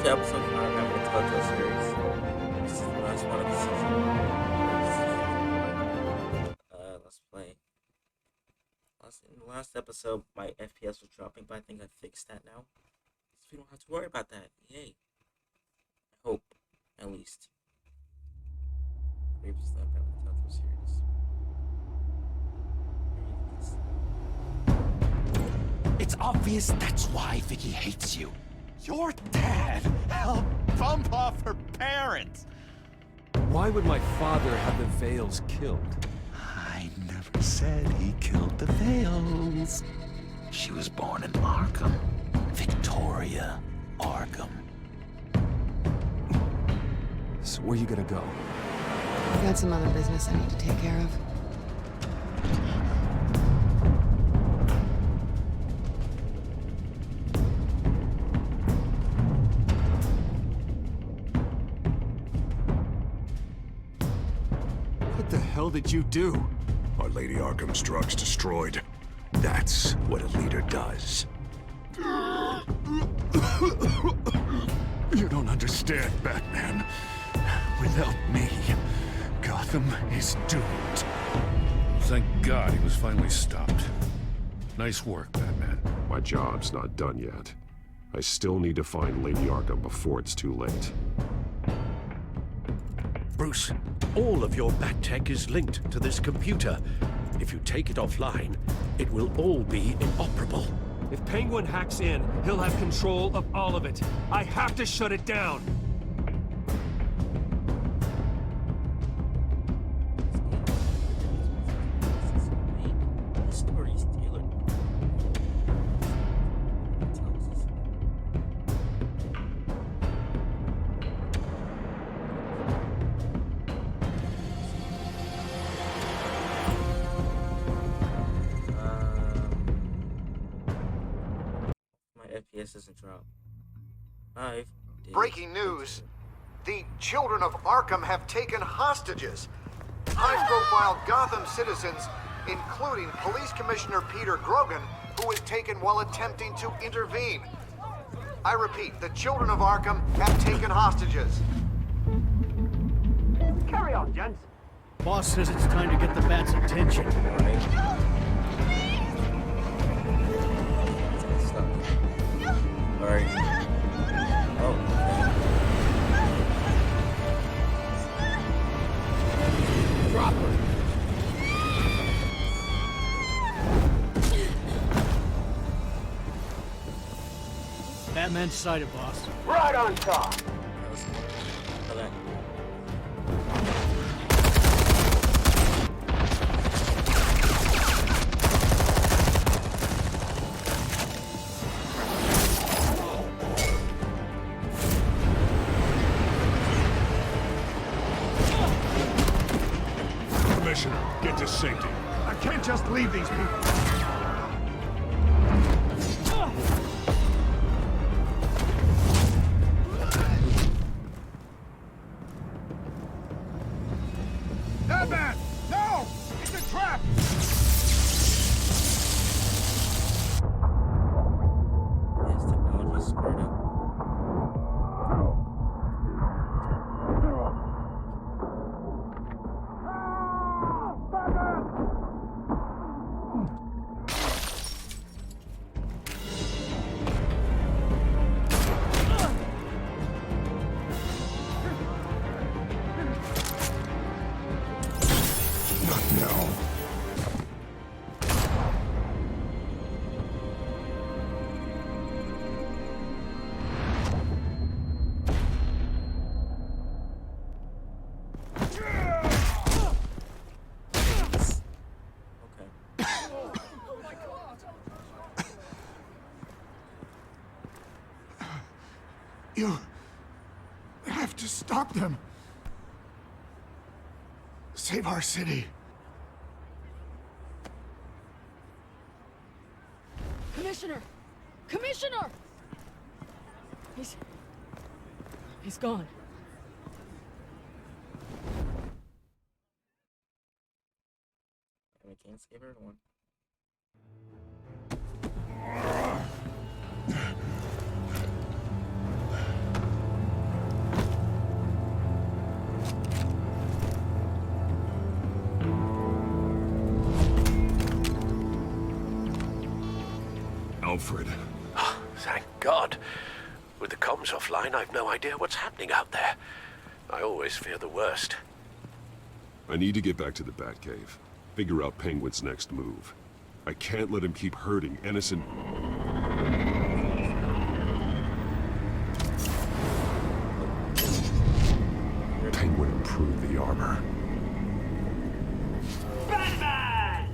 to episode 5 of the telltale series. This is the last one of the season. Let's play. In the last episode, my FPS was dropping, but I think I fixed that now. So we don't have to worry about that. Yay. I hope, at least. Previous time of the telltale series. It's obvious that's why Vicky hates you. Your dad helped bump off her parents. Why would my father have the Vales killed? I never said he killed the Vales. She was born in Arkham. Victoria Arkham. So where you gonna go? I've got some other business I need to take care of. What the hell did you do? Our Lady Arkham's drugs destroyed. That's what a leader does. You don't understand, Batman. Without me, Gotham is doomed. Thank God he was finally stopped. Nice work, Batman. My job's not done yet. I still need to find Lady Arkham before it's too late. Bruce, all of your bat tech is linked to this computer. If you take it offline, it will all be inoperable. If Penguin hacks in, he'll have control of all of it. I have to shut it down. FPS doesn't drop. 5. Breaking news. The children of Arkham have taken hostages. High-profile Gotham citizens, including Police Commissioner Peter Grogan, who was taken while attempting to intervene. I repeat, the children of Arkham have taken hostages. Carry on, gents. Boss says it's time to get the Bat's attention. Alright. Oh. Drop her. Batman's sighted, boss. Right on top. Okay. Commissioner, get to safety. I can't just leave these people. Batman! No! It's a trap! Yes, technology screwed up. Not now. Okay. You have to stop them. Save our city. Commissioner! Commissioner! He's gone. We can't save everyone. Alfred. Thank God. With the comms offline, I've no idea what's happening out there. I always fear the worst. I need to get back to the Batcave. Figure out Penguin's next move. I can't let him keep hurting innocent... Penguin improved the armor. Batman!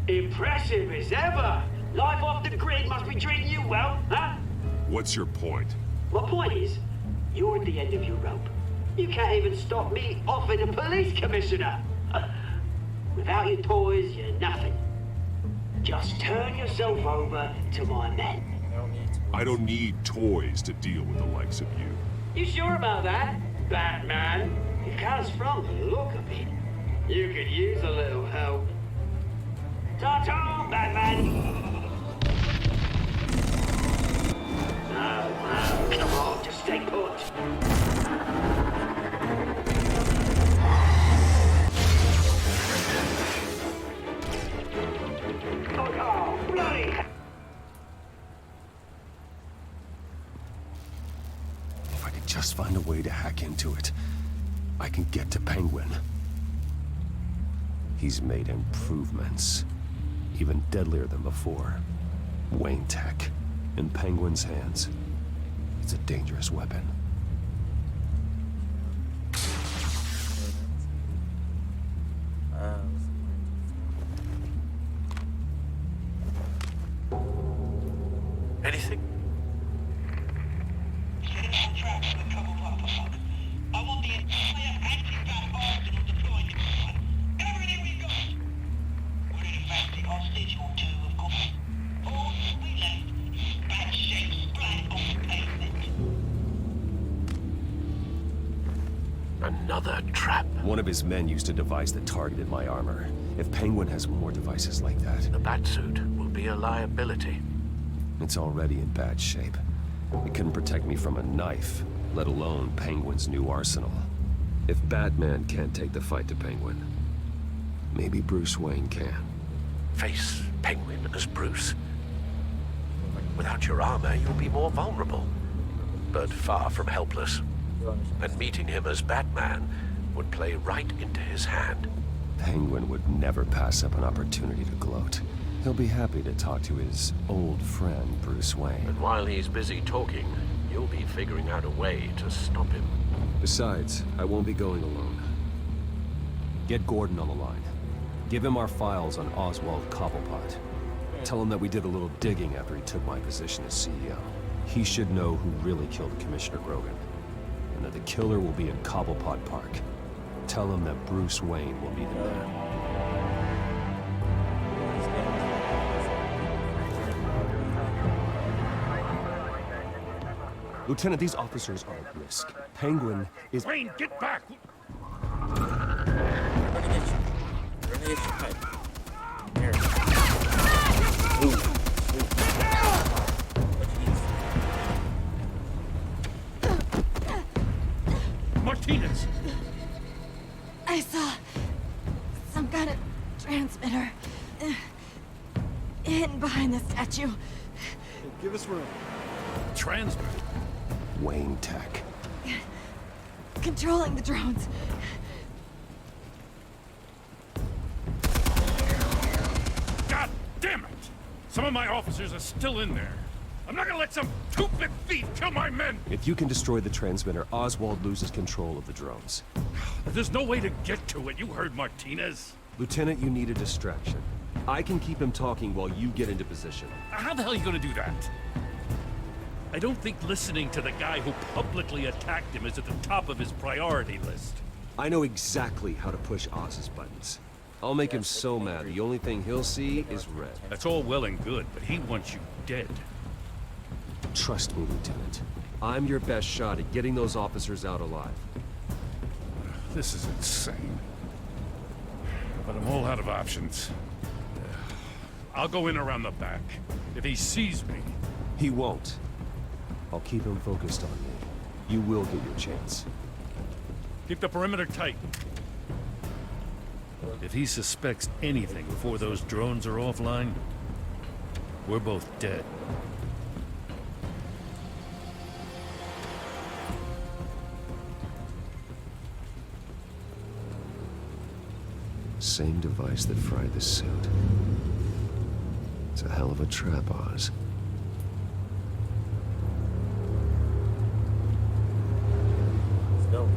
Impressive as ever. Life off the grid must be treating you well, huh? What's your point? My point is, you're at the end of your rope. You can't even stop me offing a police commissioner. Without your toys, you're nothing. Just turn yourself over to my men. I don't need toys to deal with the likes of you. You sure about that, Batman? Because from the look of it, you could use a little help. Ta-ta, Batman! No, come on, just stay put. Oh, bloody! If I could just find a way to hack into it, I can get to Penguin. He's made improvements, even deadlier than before. Wayne Tech, in Penguin's hands. It's a dangerous weapon. Anything? I want the entire anti-bat arsenal deployed to this. Everything we got! We're in a fancy hostage or two, of course. All we left is bad shape splat on the pavement. Another trap. One of his men used a device that targeted my armor. If Penguin has more devices like that, The Batsuit will be a liability. it's already in bad shape. It couldn't protect me from a knife, let alone Penguin's new arsenal. If Batman can't take the fight to Penguin, maybe Bruce Wayne can. Face Penguin as Bruce. Without your armor, you'll be more vulnerable, but far from helpless. And meeting him as Batman would play right into his hand. Penguin would never pass up an opportunity to gloat. He'll be happy to talk to his old friend, Bruce Wayne. And while he's busy talking, you'll be figuring out a way to stop him. Besides, I won't be going alone. Get Gordon on the line. Give him our files on Oswald Cobblepot. Tell him that we did a little digging after he took my position as CEO. He should know who really killed Commissioner Grogan, and that the killer will be in Cobblepot Park. Tell him that Bruce Wayne will be the man. Lieutenant, these officers are at risk. Penguin is... Wayne, get back! Martinez! I saw some kind of transmitter hidden behind the statue. Give us room. Transmit. Wayne Tech. Controlling the drones. God damn it! Some of my officers are still in there. I'm not gonna let some two-bit thief kill my men! If you can destroy the transmitter, Oswald loses control of the drones. There's no way to get to it. You heard Martinez. Lieutenant, you need a distraction. I can keep him talking while you get into position. How the hell are you gonna do that? I don't think listening to the guy who publicly attacked him is at the top of his priority list. I know exactly how to push Oz's buttons. I'll make him so mad, the only thing he'll see is red. That's all well and good, but he wants you dead. Trust me, Lieutenant. I'm your best shot at getting those officers out alive. This is insane. But I'm all out of options. I'll go in around the back. If he sees me... He won't. I'll keep him focused on me. You will get your chance. Keep the perimeter tight. If he suspects anything before those drones are offline, we're both dead. Same device that fried the suit. It's a hell of a trap, Oz. Let's go.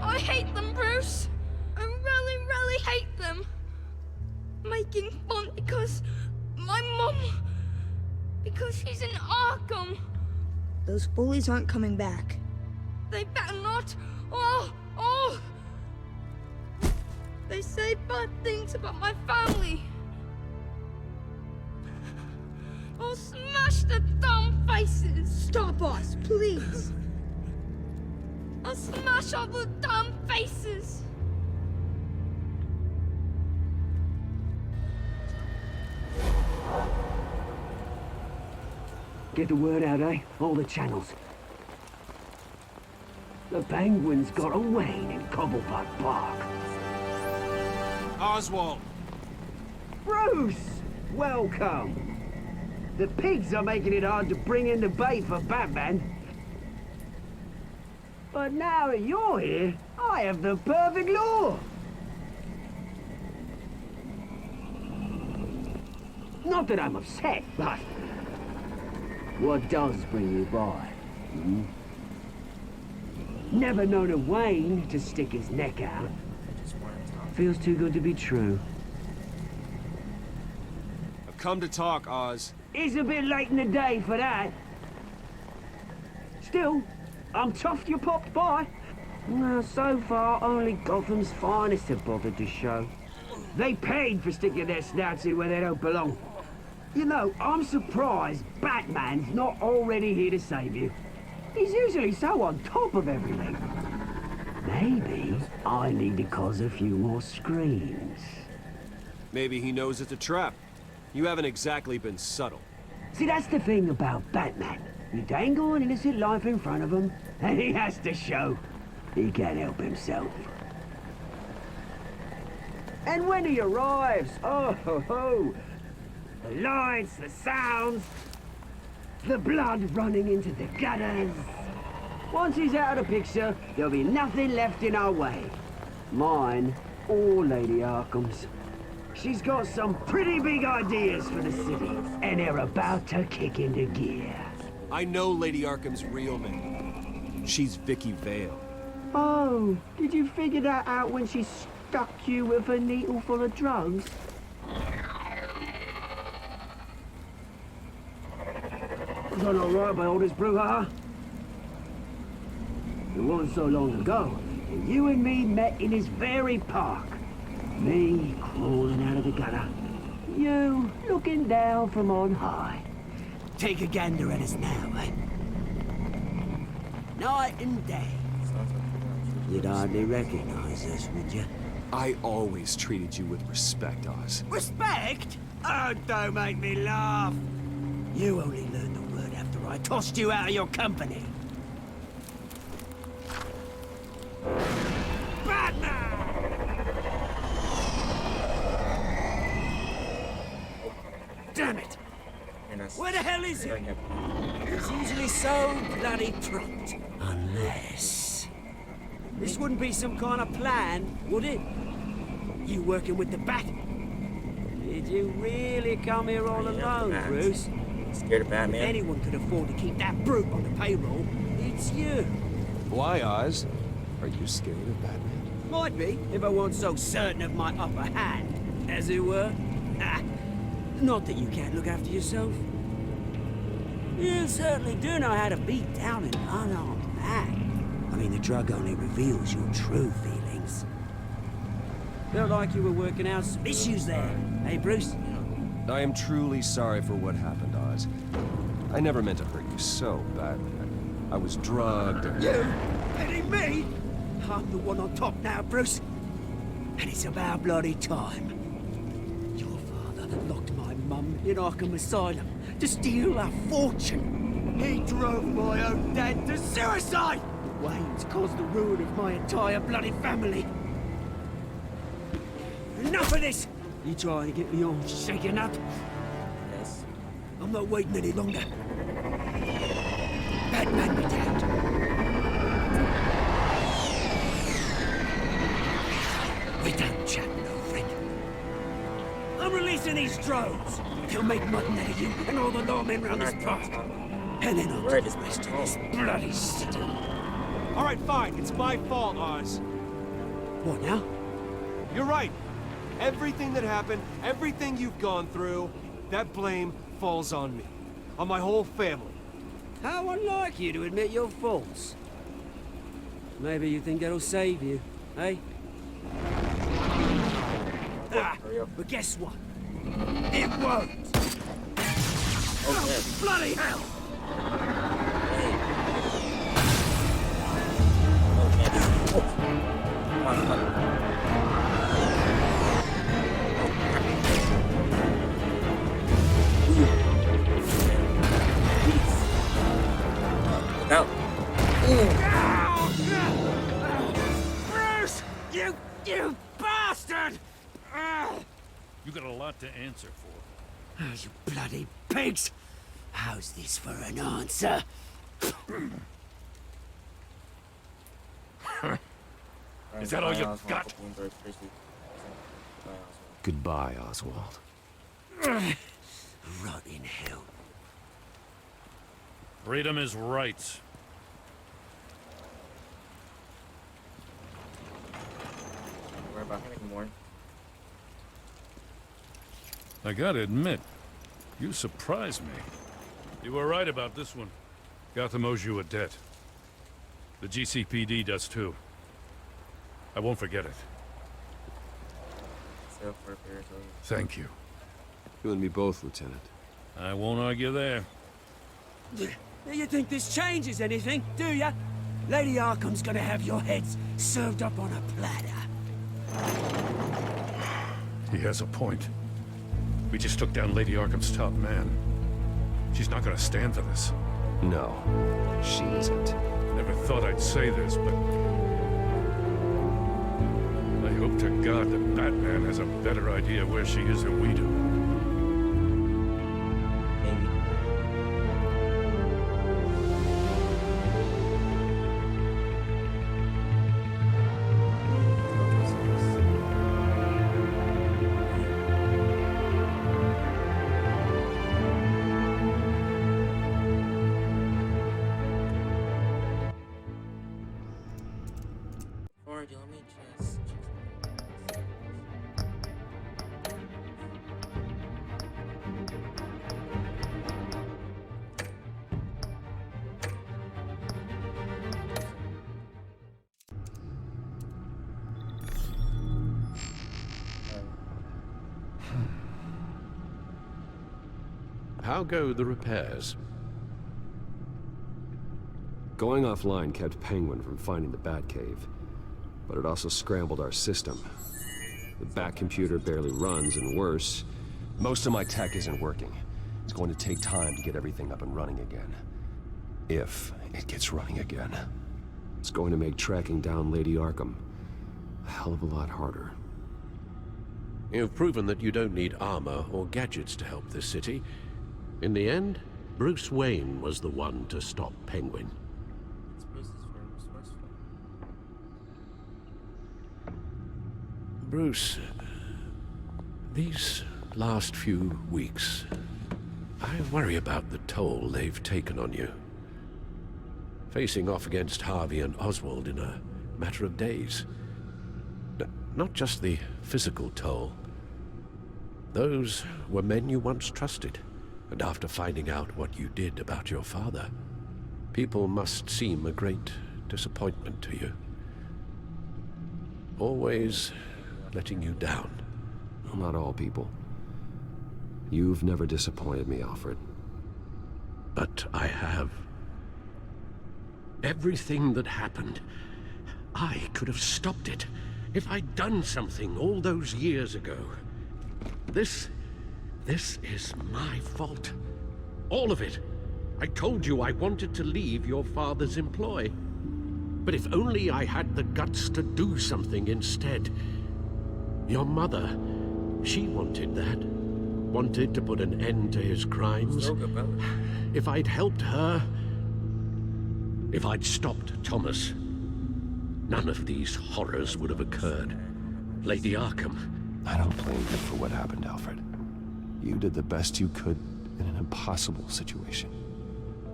I hate them, Bruce. I really, really hate them. Making fun because my mum... because she's in Arkham. Those bullies aren't coming back. They better not. Oh! They say bad things about my family. I'll smash the dumb faces. Stop us, please. I'll smash all the dumb faces. Get the word out, eh? All the channels. The Penguins got a Wayne in Cobblepot Park. Oswald! Bruce! Welcome! The pigs are making it hard to bring in the bait for Batman. But now that you're here, I have the perfect lure! Not that I'm upset, but... what does bring you by? Hmm? Never known a Wayne to stick his neck out. Feels too good to be true. I've come to talk, Oz. It's a bit late in the day for that. Still, I'm chuffed you popped by. Well, so far, only Gotham's finest have bothered to show. They paid for sticking their snouts in where they don't belong. You know, I'm surprised Batman's not already here to save you. He's usually so on top of everything. Maybe I need to cause a few more screams. Maybe he knows it's a trap. You haven't exactly been subtle. See, that's the thing about Batman. You dangle an innocent life in front of him, and he has to show he can't help himself. And when he arrives, oh ho ho! The lights, the sounds, the blood running into the gutters. Once he's out of the picture, there'll be nothing left in our way. Mine or Lady Arkham's. She's got some pretty big ideas for the city, and they're about to kick into gear. I know Lady Arkham's real name. She's Vicky Vale. Oh, did you figure that out when she stuck you with a needle full of drugs? Done all right by all this brouhaha? It wasn't so long ago that you and me met in this very park. Me crawling out of the gutter. You looking down from on high. Take a gander at us now, eh? Night and day. You'd hardly recognize us, would you? I always treated you with respect, Oz. Respect? Oh, don't make me laugh. You only learned the word after I tossed you out of your company. Batman! Damn it! Where the hell is he? He's usually so bloody prompt. Unless... this wouldn't be some kind of plan, would it? You working with the Bat? Did you really come here all alone, Bruce? Scared of Batman? If anyone could afford to keep that brute on the payroll, it's you. Why, Oz? Are you scared of Batman? Might be, if I weren't so certain of my upper hand, as it were. Ah, not that you can't look after yourself. You certainly do know how to beat down an unarmed man. I mean, the drug only reveals your true feelings. Felt like you were working out some issues there, hey, Bruce? I am truly sorry for what happened, Oz. I never meant to hurt you so badly. I was drugged and... You? Petting me? I'm the one on top now, Bruce. And it's about bloody time. Your father that locked my mum in Arkham Asylum to steal our fortune. He drove my own dad to suicide! Wayne's caused the ruin of my entire bloody family. Enough of this! You trying to get me all shaken up? Yes. I'm not waiting any longer. Batman, me dad. We don't chat, no friend. I'm releasing these drones. They'll make mutton out of you and all the lawmen around this park. And then I'll do the rest of this bloody city. All right, fine. It's my fault, Oz. What now? You're right. Everything that happened, everything you've gone through, that blame falls on me. On my whole family. How unlike you to admit your faults. Maybe you think that'll save you, eh? But guess what? It won't! Okay. Bloody hell! Come on, come on. Look out. Bruce! You bastard! You got a lot to answer for. Oh, you bloody pigs! How's this for an answer? Is that all you got? Goodbye, Oswald. Rot in hell. Freedom is right. Don't worry about him anymore. I gotta admit, you surprised me. You were right about this one. Gotham owes you a debt. The GCPD does too. I won't forget it. Thank you. You and me both, Lieutenant. I won't argue there. You think this changes anything, do ya? Lady Arkham's gonna have your heads served up on a platter. He has a point. We just took down Lady Arkham's top man. She's not gonna stand for this. No, she isn't. Never thought I'd say this, but I hope to God that Batman has a better idea where she is than we do. Let me just How go the repairs? Going offline kept Penguin from finding the Batcave, but it also scrambled our system. The Bat computer barely runs, and worse, most of my tech isn't working. It's going to take time to get everything up and running again. If it gets running again. It's going to make tracking down Lady Arkham a hell of a lot harder. You've proven that you don't need armor or gadgets to help this city. In the end, Bruce Wayne was the one to stop Penguin. Bruce, these last few weeks, I worry about the toll they've taken on you. Facing off against Harvey and Oswald in a matter of days. Not just the physical toll. Those were men you once trusted, and after finding out what you did about your father, people must seem a great disappointment to you. Always letting you down. Well, not all people. You've never disappointed me, Alfred. But I have. Everything that happened, I could have stopped it if I'd done something all those years ago. This This is my fault. All of it. I told you I wanted to leave your father's employ. But if only I had the guts to do something instead. Your mother, she wanted that. Wanted to put an end to his crimes. If I'd helped her, if I'd stopped Thomas, none of these horrors would have occurred. Lady Arkham. I don't blame you for what happened, Alfred. You did the best you could in an impossible situation.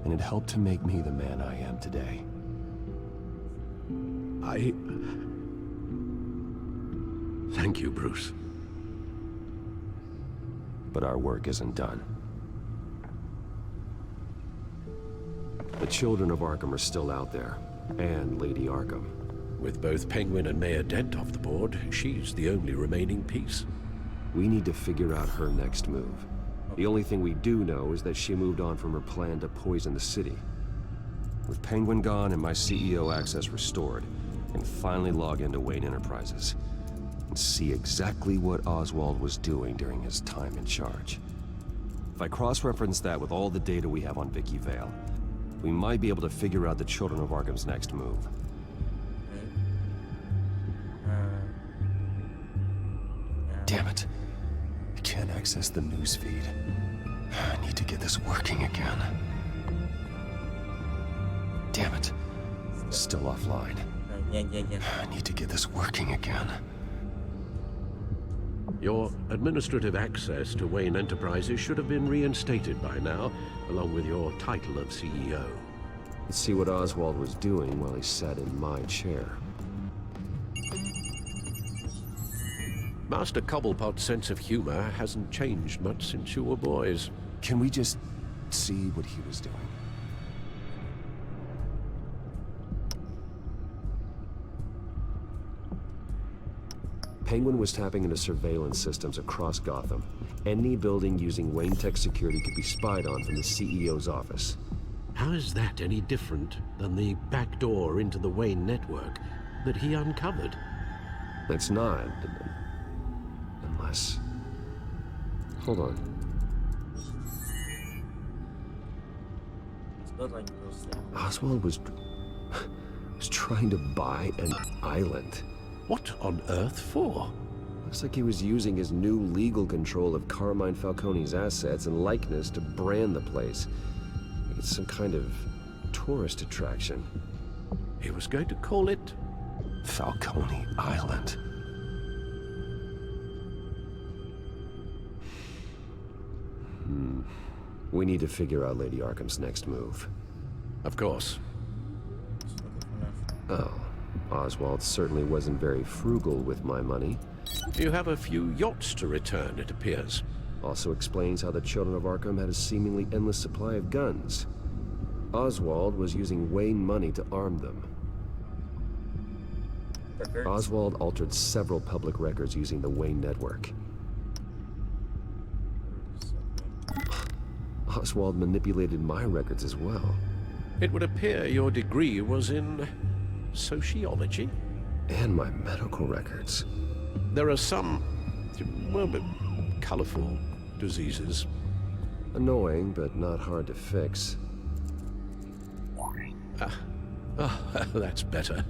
And it helped to make me the man I am today. Thank you, Bruce. But our work isn't done. The children of Arkham are still out there, and Lady Arkham. With both Penguin and Mayor Dent off the board, she's the only remaining piece. We need to figure out her next move. The only thing we do know is that she moved on from her plan to poison the city. With Penguin gone and my CEO access restored, I can finally log into Wayne Enterprises and see exactly what Oswald was doing during his time in charge. If I cross-reference that with all the data we have on Vicky Vale, we might be able to figure out the Children of Arkham's next move. Damn it. I can't access the news feed. I need to get this working again. Damn it. Still offline. I need to get this working again. Your administrative access to Wayne Enterprises should have been reinstated by now, along with your title of CEO. Let's see what Oswald was doing while he sat in my chair. Master Cobblepot's sense of humor hasn't changed much since you were boys. Can we just see what he was doing? Penguin was tapping into surveillance systems across Gotham. Any building using Wayne Tech security could be spied on from the CEO's office. How is that any different than the back door into the Wayne network that he uncovered? It's not. Unless... Hold on. Oswald was trying to buy an island. What on earth for? Looks like he was using his new legal control of Carmine Falcone's assets and likeness to brand the place. It's some kind of tourist attraction. He was going to call it... Falcone Island. We need to figure out Lady Arkham's next move. Of course. Oh, Oswald certainly wasn't very frugal with my money. You have a few yachts to return, it appears. Also explains how the Children of Arkham had a seemingly endless supply of guns. Oswald was using Wayne money to arm them. Oswald altered several public records using the Wayne network. Oswald manipulated my records as well. It would appear your degree was in... sociology? And my medical records. There are some... well, colorful diseases. Annoying, but not hard to fix. That's better.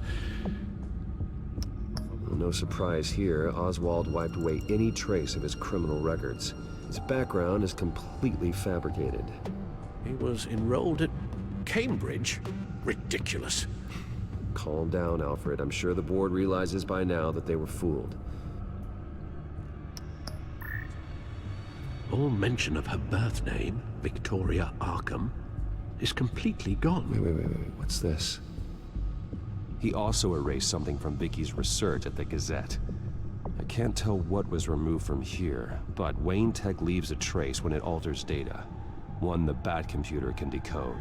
No surprise here, Oswald wiped away any trace of his criminal records. His background is completely fabricated. He was enrolled at Cambridge? Ridiculous. Calm down, Alfred. I'm sure the board realizes by now that they were fooled. All mention of her birth name, Victoria Arkham, is completely gone. Wait. What's this? He also erased something from Vicky's research at the Gazette. I can't tell what was removed from here, but Wayne Tech leaves a trace when it alters data. One the Bat computer can decode.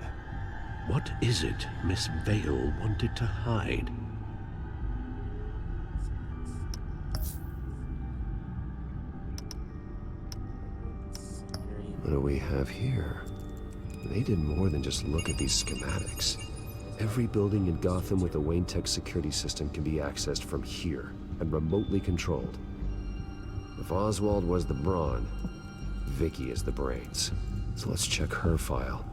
What is it Miss Vale wanted to hide? What do we have here? They did more than just look at these schematics. Every building in Gotham with a Wayne Tech security system can be accessed from here and remotely controlled. If Oswald was the brawn, Vicky as the brains. So let's check her file.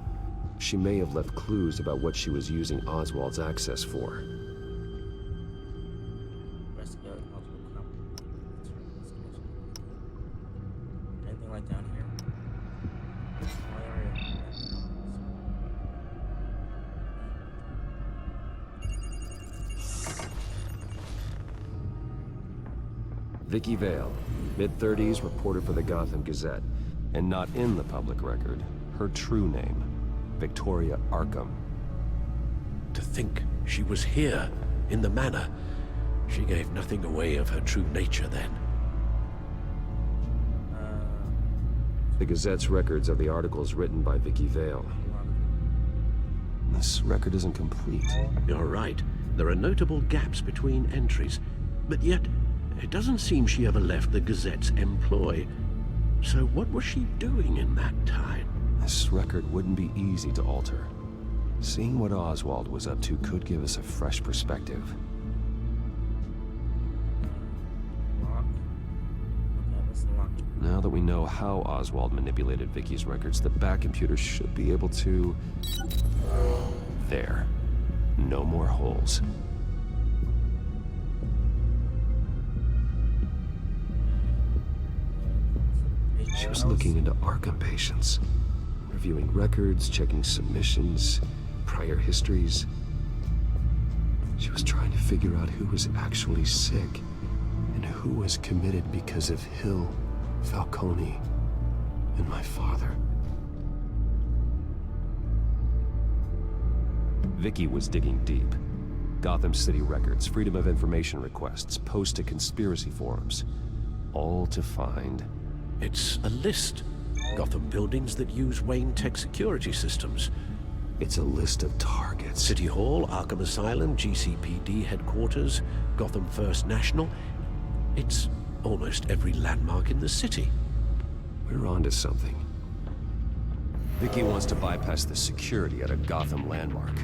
She may have left clues about what she was using Oswald's access for. Anything like down here? Vicky Vale, mid-30s, reporter for the Gotham Gazette, and not in the public record. Her true name, Victoria Arkham. To think she was here, in the manor. She gave nothing away of her true nature then. The Gazette's records are the articles written by Vicky Vale. This record isn't complete. You're right. There are notable gaps between entries, but yet it doesn't seem she ever left the Gazette's employ. So what was she doing in that time? This record wouldn't be easy to alter. Seeing what Oswald was up to could give us a fresh perspective. Now that we know how Oswald manipulated Vicky's records, the back computer should be able to... There. No more holes. She was looking into Arkham patients, reviewing records, checking submissions, prior histories. She was trying to figure out who was actually sick and who was committed because of Hill, Falcone, and my father. Vicky was digging deep. Gotham City records, Freedom of Information requests, posts to conspiracy forums. All to find... It's a list. Gotham buildings that use Wayne Tech security systems. It's a list of targets. City Hall, Arkham Asylum, GCPD headquarters, Gotham First National. It's almost every landmark in the city. We're onto something. Vicky wants to bypass the security at a Gotham landmark.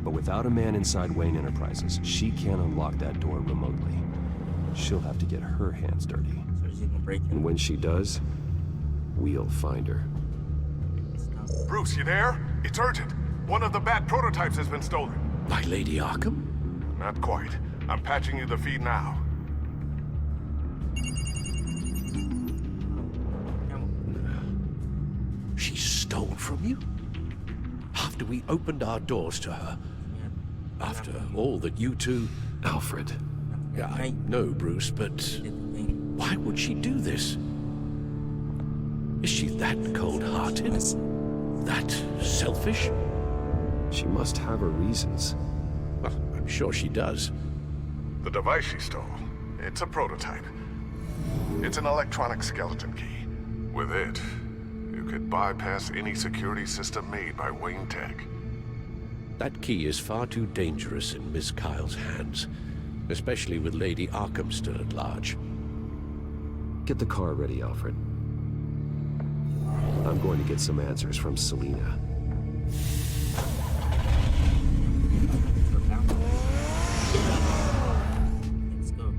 But without a man inside Wayne Enterprises, she can't unlock that door remotely. She'll have to get her hands dirty. And when she does, we'll find her. Bruce, you there? It's urgent. One of the Bat prototypes has been stolen. By Lady Arkham? Not quite. I'm patching you the feed now. She stole from you? After we opened our doors to her? After all that you two... Alfred. Yeah, I know, Bruce, but... why would she do this? Is she that cold-hearted? That selfish? She must have her reasons. Well, I'm sure she does. The device she stole, it's a prototype. It's an electronic skeleton key. With it, you could bypass any security system made by Wayne Tech. That key is far too dangerous in Miss Kyle's hands, especially with Lady Arkham still at large. Get the car ready, Alfred. I'm going to get some answers from Selina. Let's go.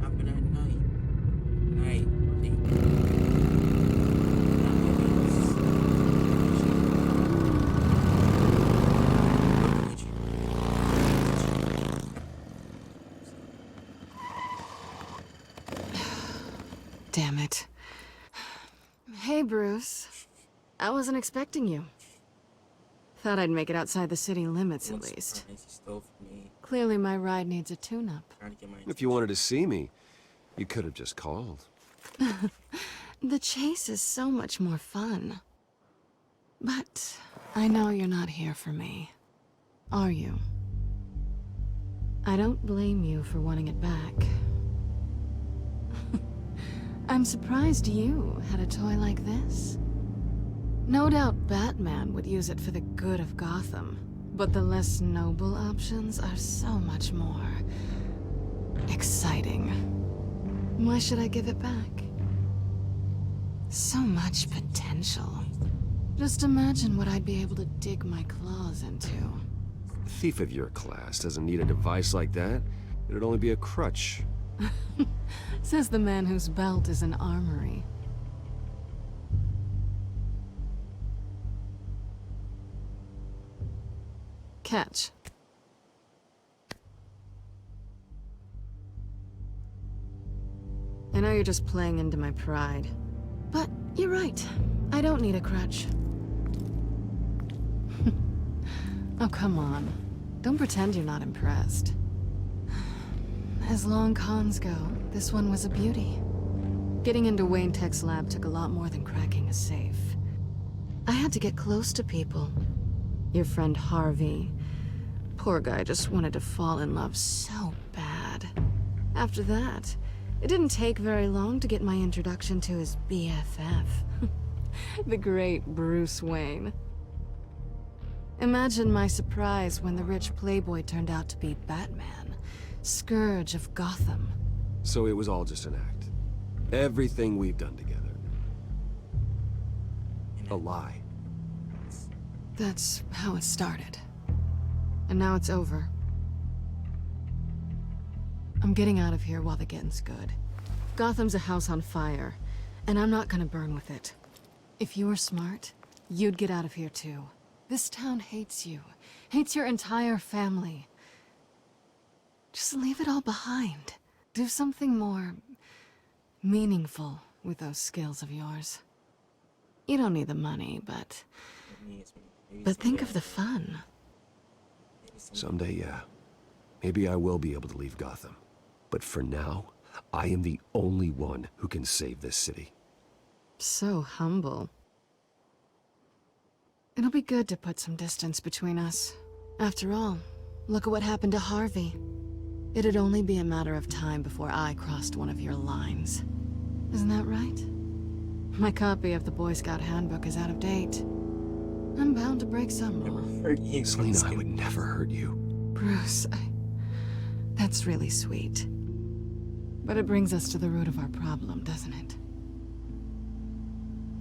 After that night. Damn it. Hey, Bruce. I wasn't expecting you. Thought I'd make it outside the city limits at least. Clearly my ride needs a tune-up. If you wanted to see me, you could have just called. The chase is so much more fun. But I know you're not here for me. Are you? I don't blame you for wanting it back. I'm surprised you had a toy like this. No doubt Batman would use it for the good of Gotham, but the less noble options are so much more... exciting. Why should I give it back? So much potential. Just imagine what I'd be able to dig my claws into. A thief of your class doesn't need a device like that. It'd only be a crutch. Says the man whose belt is an armory. Catch. I know you're just playing into my pride. But you're right. I don't need a crutch. Oh, come on. Don't pretend you're not impressed. As long cons go, this one was a beauty. Getting into Wayne Tech's lab took a lot more than cracking a safe. I had to get close to people. Your friend Harvey. Poor guy just wanted to fall in love so bad. After that, it didn't take very long to get my introduction to his BFF. The great Bruce Wayne. Imagine my surprise when the rich playboy turned out to be Batman, Scourge of Gotham. So it was all just an act. Everything we've done together. A lie. That's how it started. And now it's over. I'm getting out of here while the getting's good. Gotham's a house on fire, and I'm not gonna burn with it. If you were smart, you'd get out of here too. This town hates you. Hates your entire family. Just leave it all behind. Do something more meaningful with those skills of yours. You don't need the money, but think of the fun. Someday, yeah. Maybe I will be able to leave Gotham. But for now, I am the only one who can save this city. So humble. It'll be good to put some distance between us. After all, look at what happened to Harvey. It'd only be a matter of time before I crossed one of your lines. Isn't that right? My copy of the Boy Scout Handbook is out of date. I'm bound to break some rule. Selina, I would never hurt you. Bruce, that's really sweet. But it brings us to the root of our problem, doesn't it?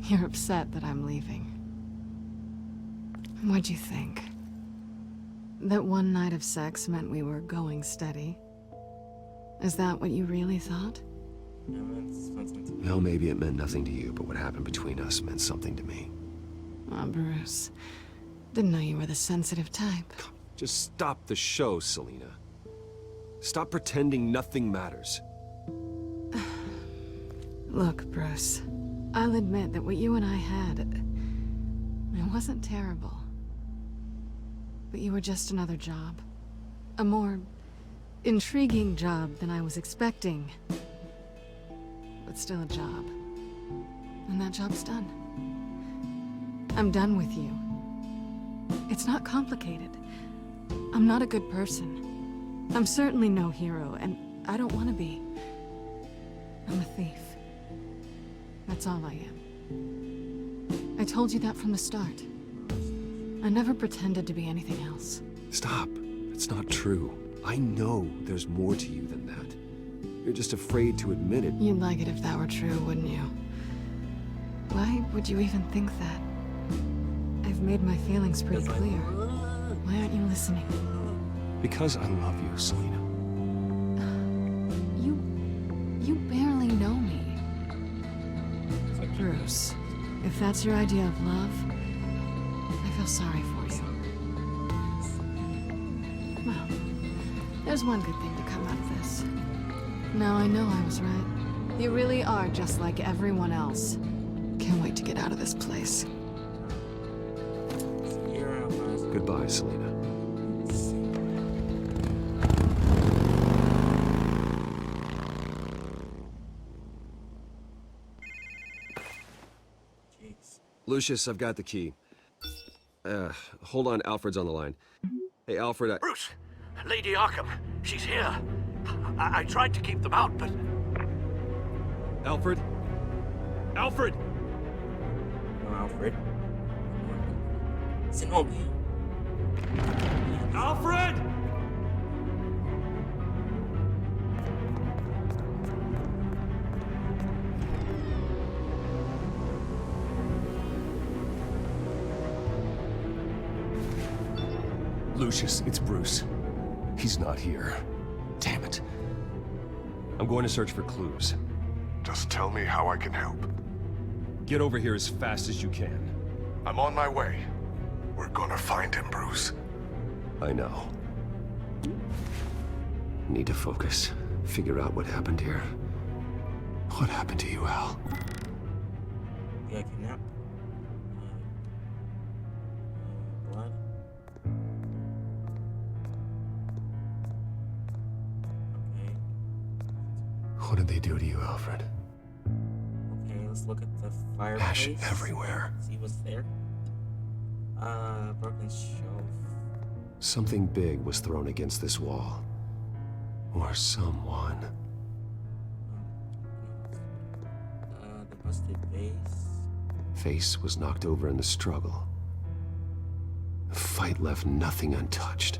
You're upset that I'm leaving. What'd you think? That one night of sex meant we were going steady? Is that what you really thought? Well, maybe it meant nothing to you, but what happened between us meant something to me. Oh, Bruce. Didn't know you were the sensitive type. Just stop the show, Selina. Stop pretending nothing matters. Look, Bruce. I'll admit that what you and I had... it wasn't terrible. But you were just another job. A more intriguing job than I was expecting. But still a job. And that job's done. I'm done with you. It's not complicated. I'm not a good person. I'm certainly no hero, and I don't want to be. I'm a thief. That's all I am. I told you that from the start. I never pretended to be anything else. Stop. It's not true. I know there's more to you than that. You're just afraid to admit it. You'd like it if that were true, wouldn't you? Why would you even think that? I've made my feelings pretty clear. Why aren't you listening? Because I love you, Selina. You barely know me. Bruce, if that's your idea of love, I feel sorry for you. Well, there's one good thing to come out of this. Now I know I was right. You really are just like everyone else. Can't wait to get out of this place. Goodbye, Selina. Lucius, I've got the key. Hold on, Alfred's on the line. Hey, Alfred, Bruce! Lady Arkham, she's here. I tried to keep them out, but... Alfred? Alfred! No, Alfred. It's an old man. Alfred! Lucius, it's Bruce. He's not here. Damn it. I'm going to search for clues. Just tell me how I can help. Get over here as fast as you can. I'm on my way. We're gonna find him, Bruce. I know. Need to focus. Figure out what happened here. What happened to you, Al? You got kidnapped. Blood. Okay. What did they do to you, Alfred? Okay, let's look at the fireplace. Ash everywhere. See what's there. Broken shelf. Something big was thrown against this wall. Or someone. The busted vase. Face was knocked over in the struggle. The fight left nothing untouched.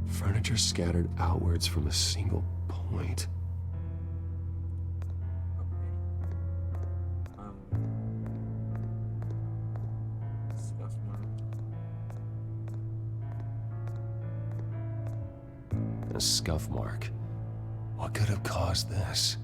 Furniture scattered outwards from a single point. Scuff mark. A scuff mark. What could have caused this?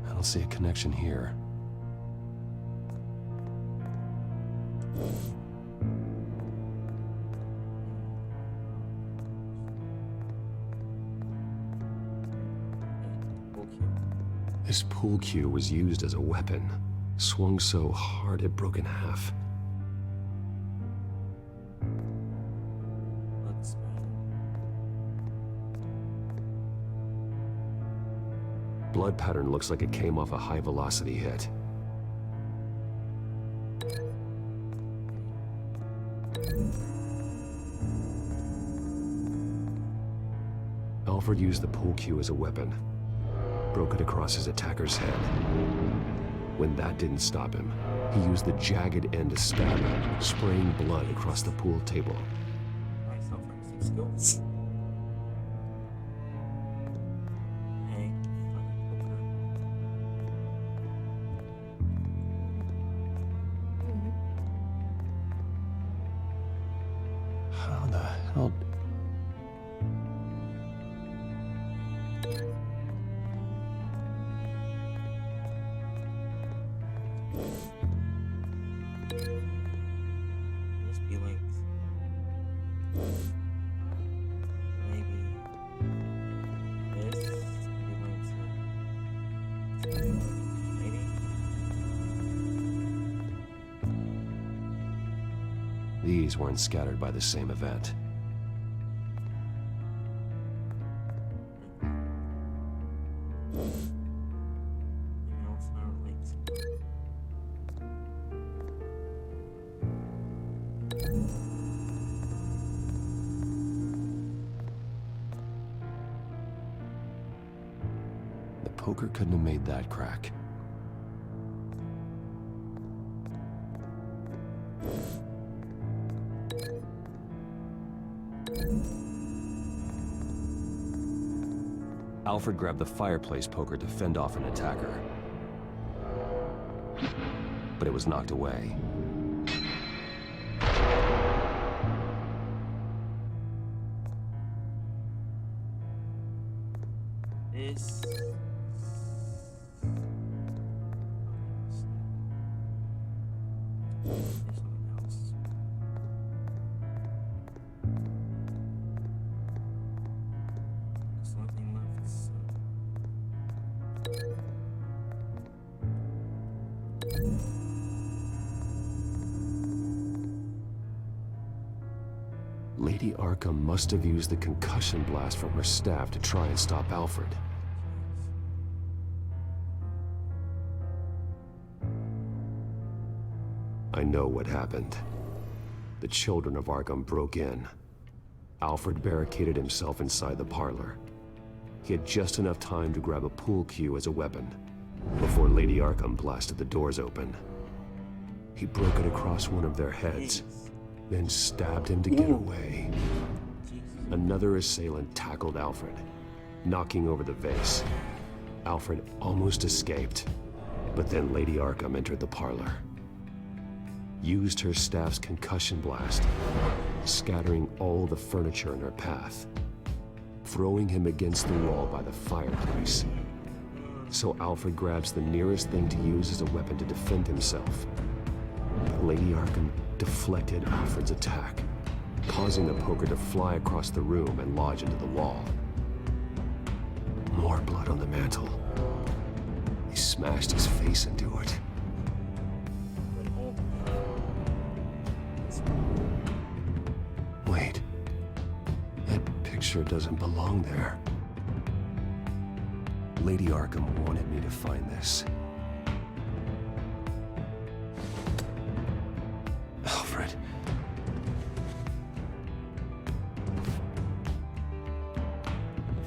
I don't see a connection here. This pool cue was used as a weapon, swung so hard it broke in half. Blood pattern looks like it came off a high-velocity hit. Alfred used the pool cue as a weapon. Broke it across his attacker's head. When that didn't stop him, he used the jagged end to stab him, spraying blood across the pool table. Nice self-practicing skills. Hey, How the hell? must be linked. Maybe this could be linked to. Maybe. These weren't scattered by the same event. No, it's not linked. The poker couldn't have made that crack. Alfred grabbed the fireplace poker to fend off an attacker. But it was knocked away. This. There's something else. There's nothing left. So. Lady Arkham must have used the concussion blast from her staff to try and stop Alfred. I know what happened. The children of Arkham broke in. Alfred barricaded himself inside the parlor. He had just enough time to grab a pool cue as a weapon before Lady Arkham blasted the doors open. He broke it across one of their heads, then stabbed him to get away. Another assailant tackled Alfred, knocking over the vase. Alfred almost escaped, but then Lady Arkham entered the parlor. Used her staff's concussion blast, scattering all the furniture in her path, throwing him against the wall by the fireplace. So Alfred grabs the nearest thing to use as a weapon to defend himself. But Lady Arkham deflected Alfred's attack, causing the poker to fly across the room and lodge into the wall. More blood on the mantle. He smashed his face into it. Wait. That picture doesn't belong there. Lady Arkham wanted me to find this. Alfred.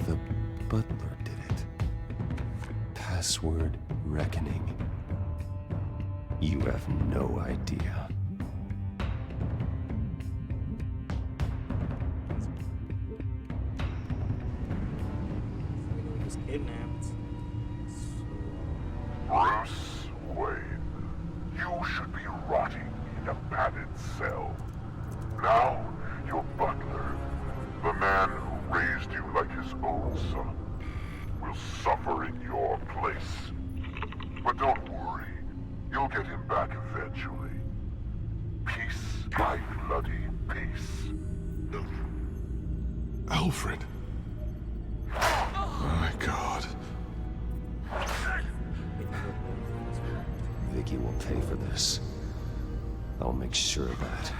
The butler did it. Password reckoning. You have no idea. He was kidnapped. Bruce Wayne, you should be rotting in a padded cell. Now, your butler, the man who raised you like his own son, will suffer in your place. But don't worry, you'll get him back eventually. Peace by bloody peace. Alfred. My God. Vicky will pay for this. I'll make sure of that.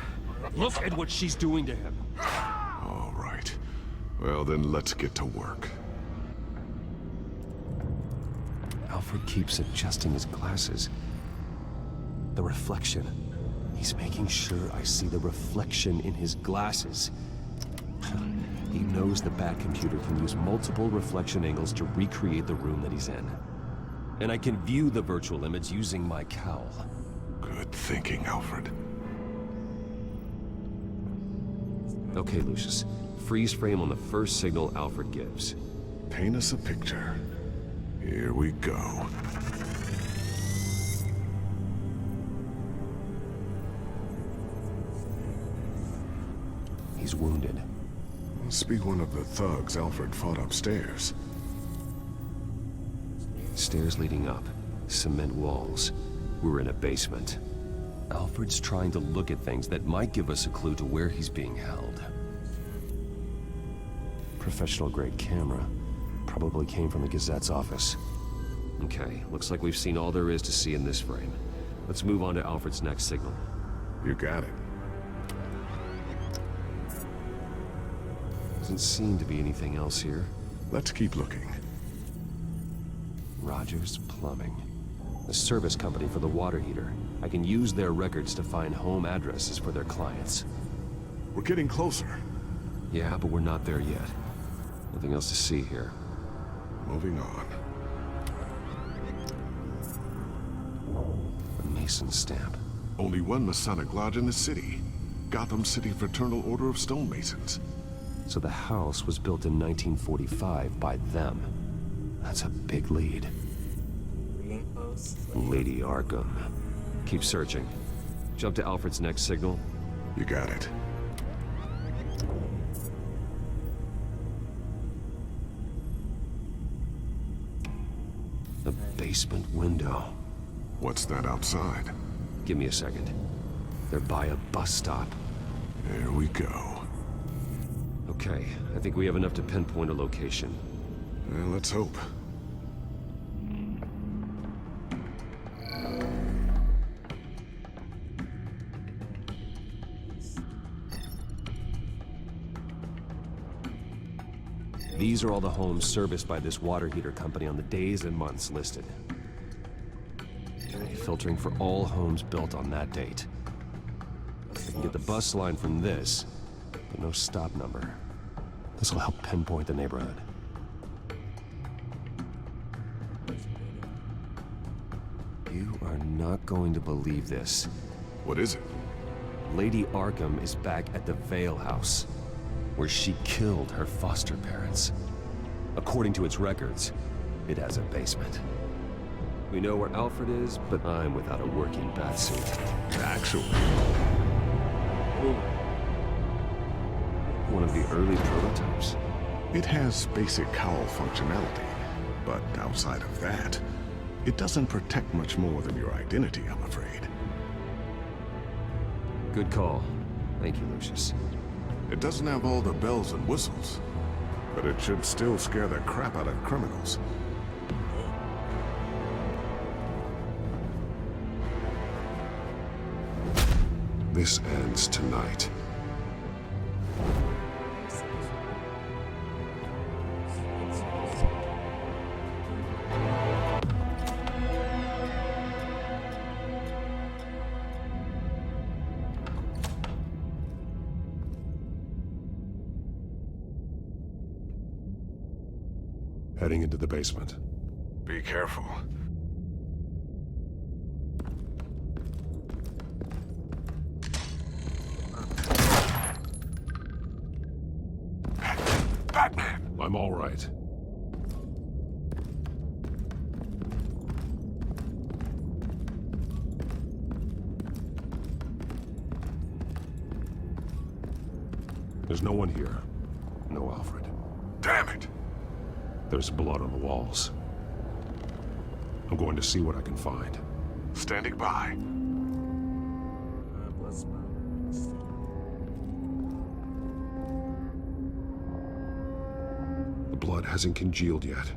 Look at what she's doing to him. All right. Well, then let's get to work. Alfred keeps adjusting his glasses. The reflection. He's making sure I see the reflection in his glasses. He knows the Batcomputer can use multiple reflection angles to recreate the room that he's in. And I can view the virtual image using my cowl. Good thinking, Alfred. Okay, Lucius. Freeze frame on the first signal Alfred gives. Paint us a picture. Here we go. He's wounded. Must be one of the thugs Alfred fought upstairs. Stairs leading up. Cement walls. We're in a basement. Alfred's trying to look at things that might give us a clue to where he's being held. Professional-grade camera. Probably came from the Gazette's office. Okay, looks like we've seen all there is to see in this frame. Let's move on to Alfred's next signal. You got it. Doesn't seem to be anything else here. Let's keep looking. Rogers Plumbing. The service company for the water heater. I can use their records to find home addresses for their clients. We're getting closer. Yeah, but we're not there yet. Nothing else to see here. Moving on. A Mason stamp. Only one Masonic lodge in the city. Gotham City Fraternal Order of Stonemasons. So the house was built in 1945 by them. That's a big lead. Lady Arkham. Keep searching. Jump to Alfred's next signal. You got it. The basement window. What's that outside? Give me a second. They're by a bus stop. There we go. Okay, I think we have enough to pinpoint a location. Well, let's hope. These are all the homes serviced by this water heater company on the days and months listed. Filtering for all homes built on that date. I can get the bus line from this, but no stop number. This will help pinpoint the neighborhood. You are not going to believe this. What is it? Lady Arkham is back at the Vale House, where she killed her foster parents. According to its records, it has a basement. We know where Alfred is, but I'm without a working batsuit. Actually, one of the early prototypes. it has basic cowl functionality, but outside of that, it doesn't protect much more than your identity, I'm afraid. Good call. Thank you, Lucius. It doesn't have all the bells and whistles, but it should still scare the crap out of criminals. This ends tonight. Heading into the basement. Be careful. Batman! I'm all right. There's no one here. No Alfred. Damn it! There's blood on the walls. I'm going to see what I can find. Standing by. The blood hasn't congealed yet.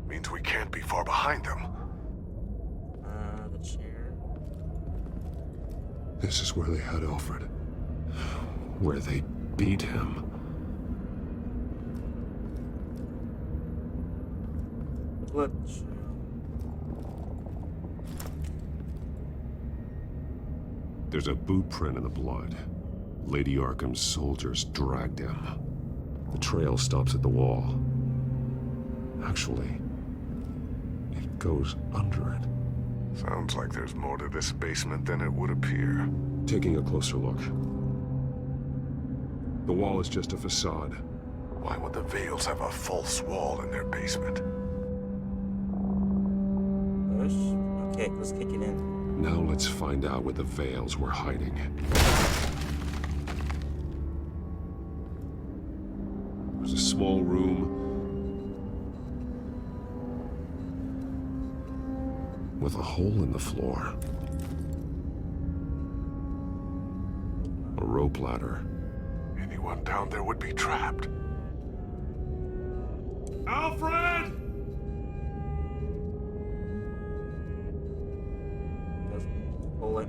Means we can't be far behind them. The chair. This is where they had Alfred. Where they beat him. Blood. There's a boot print in the blood. Lady Arkham's soldiers dragged him. The trail stops at the wall. Actually, it goes under it. Sounds like there's more to this basement than it would appear. Taking a closer look. The wall is just a facade. Why would the Vales have a false wall in their basement? Okay, let's kick it in. Now let's find out where the Vales were hiding. There's a small room with a hole in the floor. A rope ladder. Anyone down there would be trapped. Alfred! Pull it.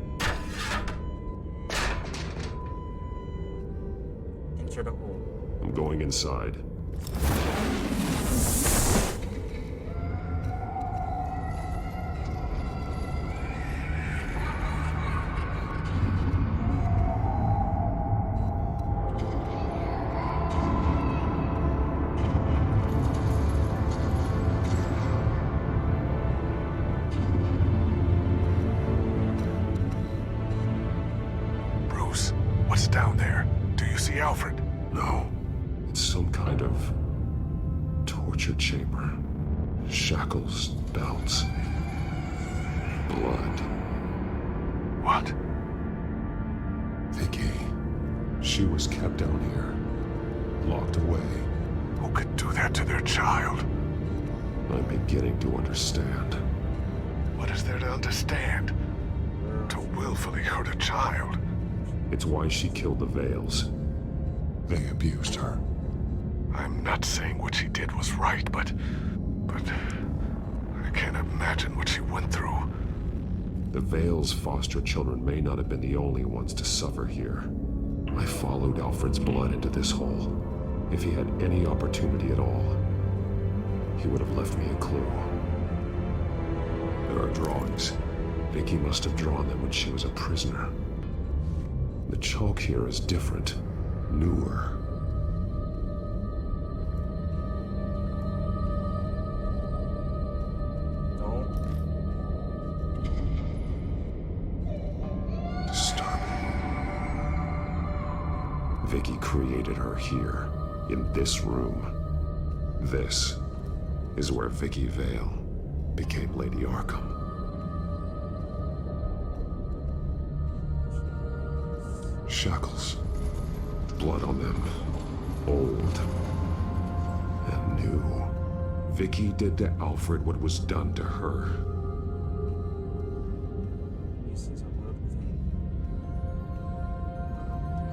Enter the hole. I'm going inside. What's down there? Do you see Alfred? No. It's some kind of torture chamber. Shackles, belts, blood. What? Vicky. She was kept down here, locked away. Who could do that to their child? I'm beginning to understand. What is there to understand? To willfully hurt a child? It's why she killed the Vales. They abused her. I'm not saying what she did was right, but I can't imagine what she went through. The Vales' foster children may not have been the only ones to suffer here. I followed Alfred's blood into this hole. If he had any opportunity at all, he would have left me a clue. There are drawings. Vicky must have drawn them when she was a prisoner. The chalk here is different, newer. Disturbing. Vicky created her here, in this room. This is where Vicky Vale became Lady Arkham. Shackles. Blood on them. Old. And new. Vicky did to Alfred what was done to her.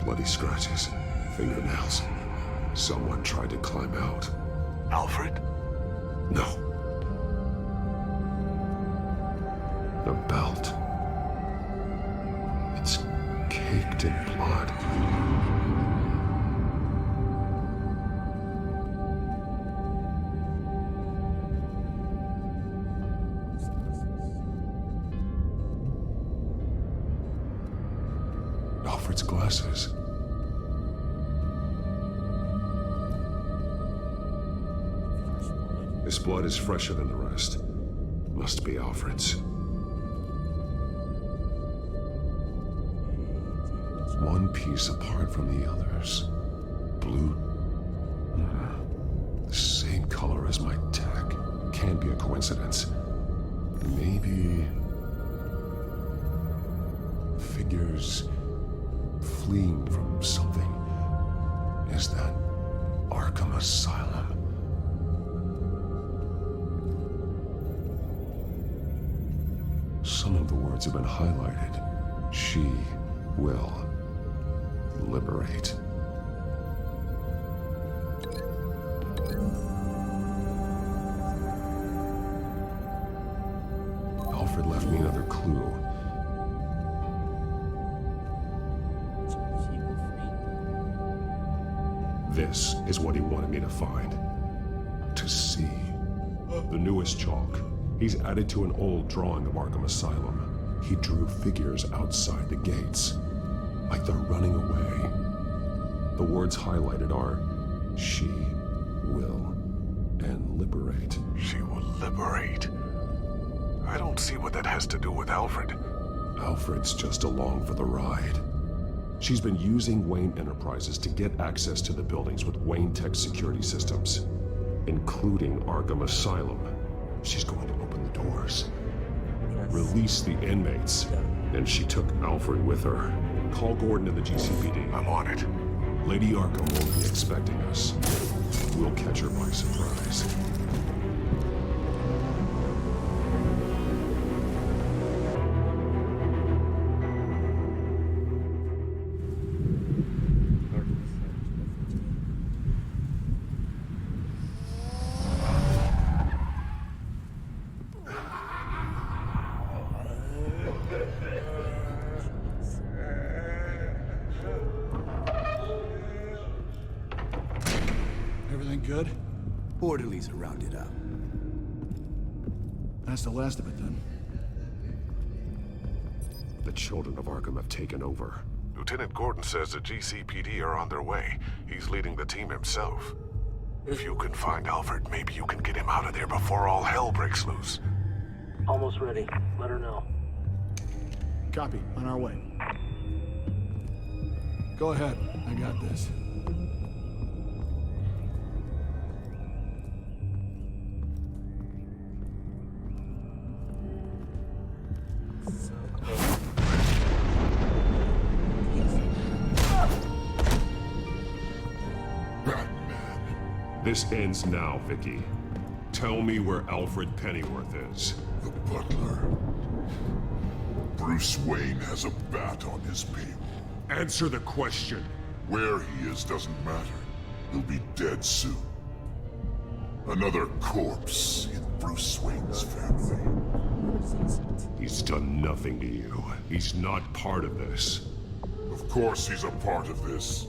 Bloody scratches. Fingernails. Someone tried to climb out. Alfred? No. The belt. It's caked in blood. Alfred's glasses. This blood is fresher than the rest. Must be Alfred's. One piece apart from the others. Blue. The same color as my tech. Can't be a coincidence. Maybe... figures fleeing from something. Is that Arkham Asylum? Some of the words have been highlighted. She will liberate. Alfred left me another clue. This is what he wanted me to find. To see. The newest chalk. He's added to an old drawing of Arkham Asylum. He drew figures outside the gates. Like they're running away. The words highlighted are, she will, and liberate. She will liberate? I don't see what that has to do with Alfred. Alfred's just along for the ride. She's been using Wayne Enterprises to get access to the buildings with Wayne Tech security systems, including Arkham Asylum. She's going to open the doors, release the inmates, and she took Alfred with her. Call Gordon and the GCPD. I'm on it. Lady Arkham won't be expecting us. We'll catch her by surprise. Everything good? Orderlies are rounded up. That's the last of it, then. The children of Arkham have taken over. Lieutenant Gordon says the GCPD are on their way. He's leading the team himself. If you can find Alfred, maybe you can get him out of there before all hell breaks loose. Almost ready. Let her know. Copy. On our way. Go ahead. I got this. This ends now, Vicky. Tell me where Alfred Pennyworth is. The butler. Bruce Wayne has a bat on his payroll. Answer the question. Where he is doesn't matter. He'll be dead soon. Another corpse in Bruce Wayne's family. He's done nothing to you. He's not part of this. Of course he's a part of this.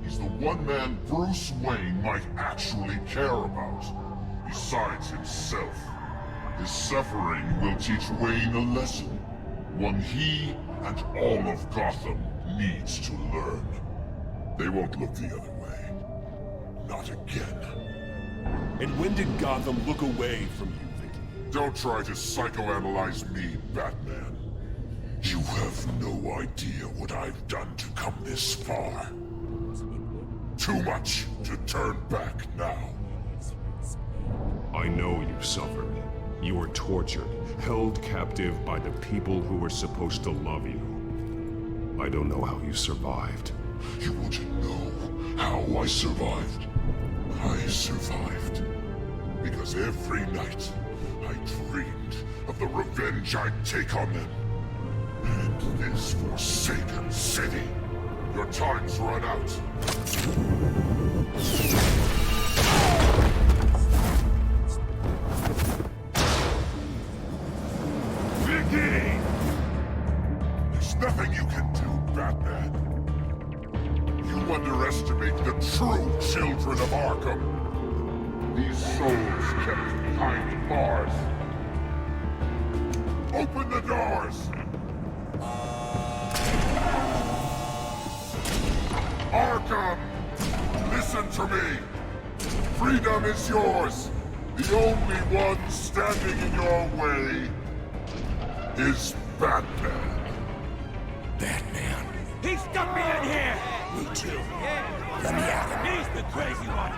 He's the one man Bruce Wayne might actually care about. Besides himself. His suffering will teach Wayne a lesson. One he and all of Gotham needs to learn. They won't look the other way. Not again. And when did Gotham look away from you, Vicky? Don't try to psychoanalyze me, Batman. You have no idea what I've done to come this far. Too much to turn back now. I know you suffered. You were tortured, held captive by the people who were supposed to love you. I don't know how you survived. You want to know how I survived? I survived because every night I dreamed of the revenge I'd take on them. And this forsaken city. Your time's run out. Vicky! There's nothing you can do, Batman. You underestimate the true children of Arkham. These souls kept behind bars. Open the doors! Arkham! Listen to me! Freedom is yours! The only one standing in your way is Batman. Batman. He stuck me in here! Me too. Let me at him. He's the crazy one.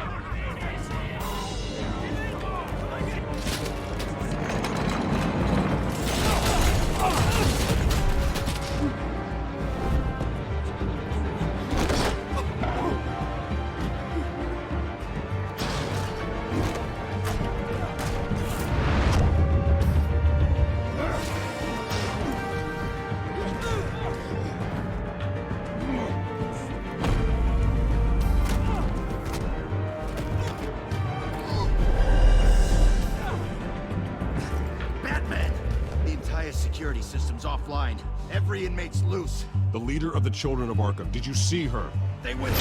Security system's offline. Every inmate's loose. The leader of the Children of Arkham, did you see her? They went.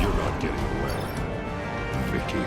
You're not getting away, Vicky.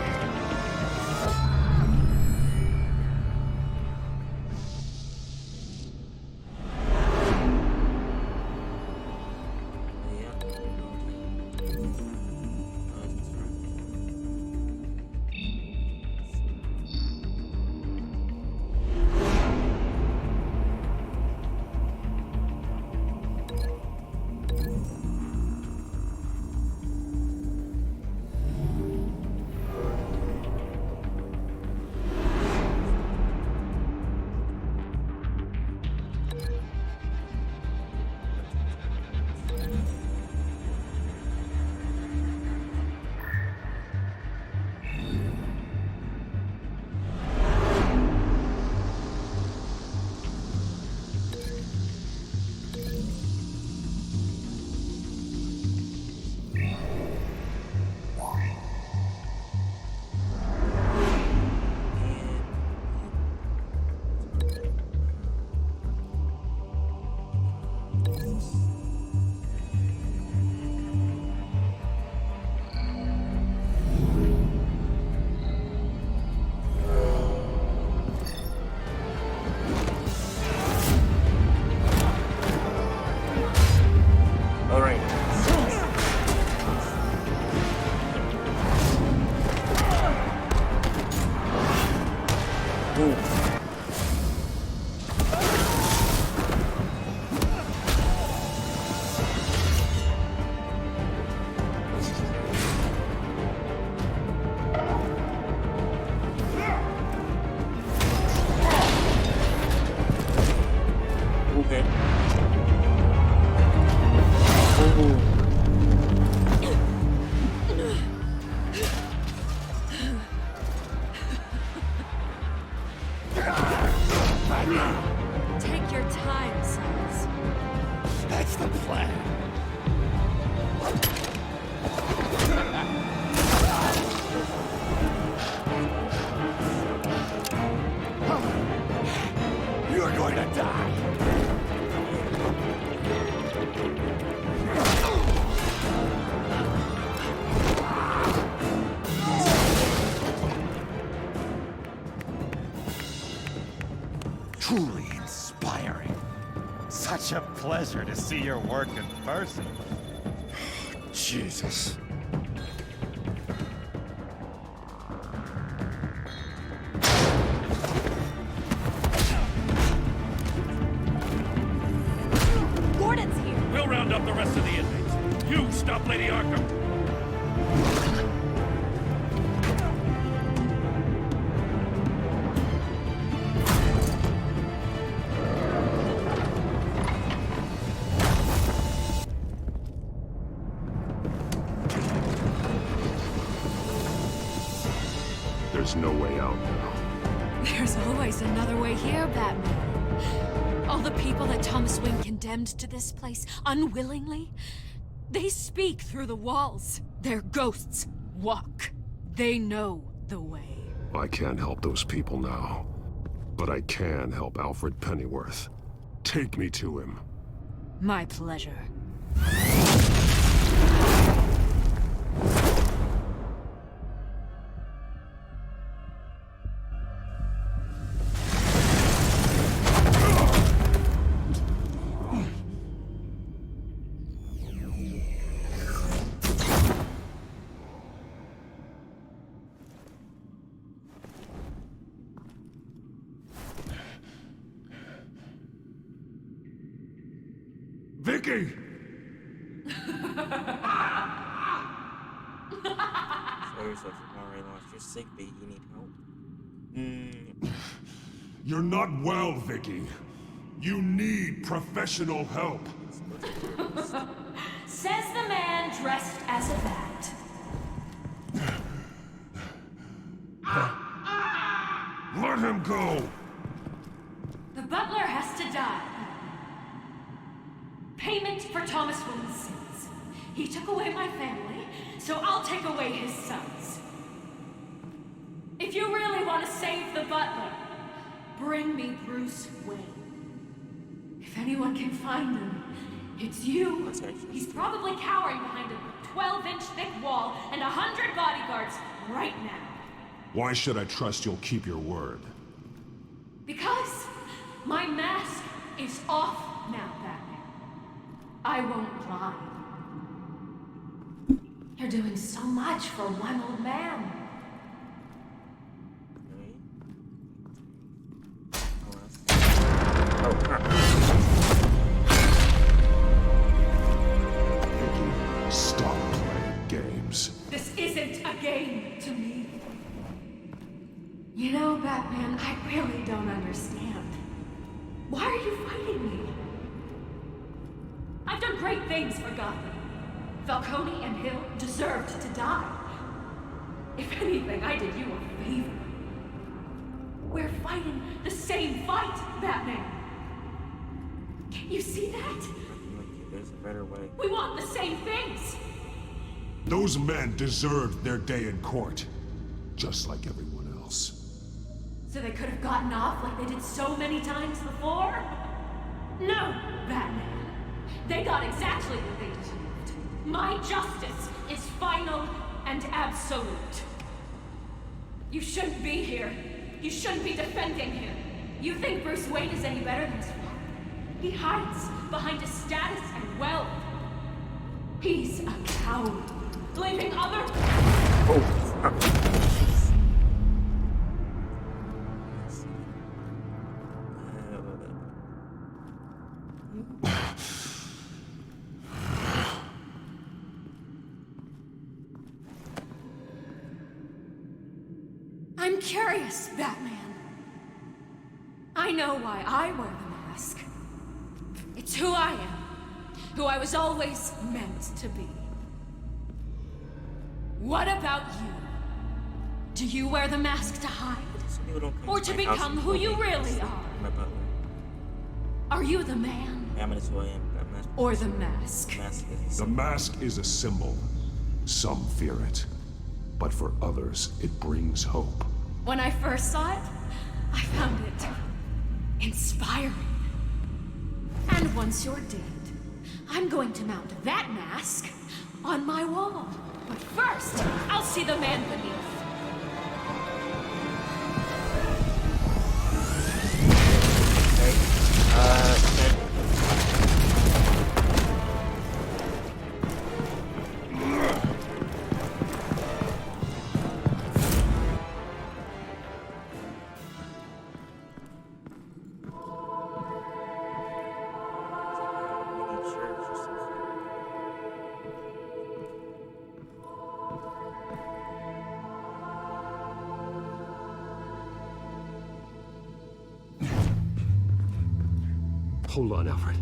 Take your time, sons. That's the plan. You're going to die. Truly inspiring. Such a pleasure to see your work in person. Jesus. Gordon's here. We'll round up the rest of the inmates. You stop Lady Arkham. There's no way out now. There's always another way here, Batman. All the people that Thomas Wayne condemned to this place unwillingly, they speak through the walls. Their ghosts walk. They know the way. I can't help those people now. But I can help Alfred Pennyworth. Take me to him. My pleasure. Vicky! Show yourself, you've already lost your sick beat. You need help. You're not well, Vicky. You need professional help. Says the man dressed as a bat. Let him go! The butler has to die. Payment for Thomas Wayne's sins. He took away my family, so I'll take away his sons. If you really want to save the butler, bring me Bruce Wayne. If anyone can find him, it's you. He's probably cowering behind a 12-inch thick wall and 100 bodyguards right now. Why should I trust you'll keep your word? Because my mask is off now, Batman. I won't lie. You're doing so much for one old man. Stop playing games. This isn't a game to me. You know, Batman, I really don't understand. Why are you fighting me? I've done great things for Gotham. Falcone and Hill deserved to die. If anything, I did you a favor. We're fighting the same fight, Batman. Can you see that? There's a better way. We want the same things. Those men deserved their day in court, just like everyone else. So they could have gotten off like they did so many times before? No, Batman. They got exactly what they deserved. My justice is final and absolute. You shouldn't be here. You shouldn't be defending him. You think Bruce Wayne is any better than his father? He hides behind his status and wealth. He's a coward, leaving other... I'm curious, Batman. I know why I wear the mask. It's who I am. Who I was always meant to be. What about you? Do you wear the mask to hide? Or to become who you really are? Are you the man? Or the mask? The mask is a symbol. Some fear it. But for others, it brings hope. When I first saw it, I found it inspiring. And once you're dead, I'm going to mount that mask on my wall. But first, I'll see the man beneath. Okay. Hold on, Alfred.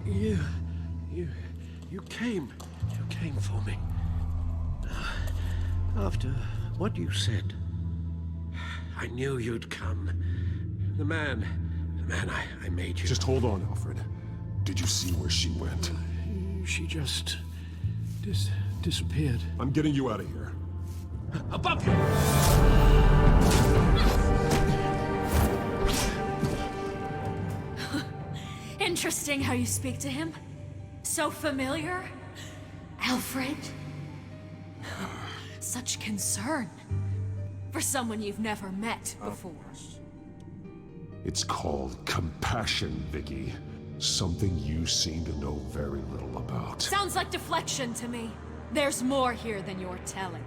You came for me. After what you said, I knew you'd come. The man I made you. Just hold on, Alfred. Did you see where she went? She just disappeared. I'm getting you out of here. Above you! Interesting how you speak to him. So familiar. Alfred. Such concern. For someone you've never met before. It's called compassion, Vicky. Something you seem to know very little about. Sounds like deflection to me. There's more here than you're telling.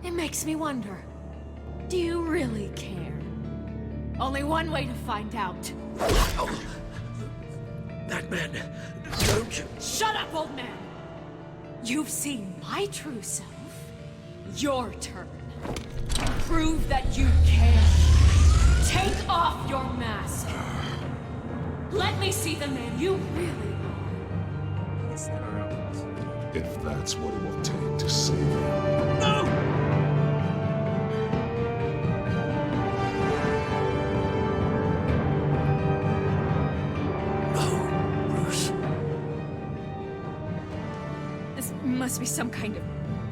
It makes me wonder. Do you really care? Only one way to find out. That man, don't you? Shut up, old man! You've seen my true self. Your turn. Prove that you care. Take off your mask. Let me see the man you really are. If that's what it will take to save him. No! Must be some kind of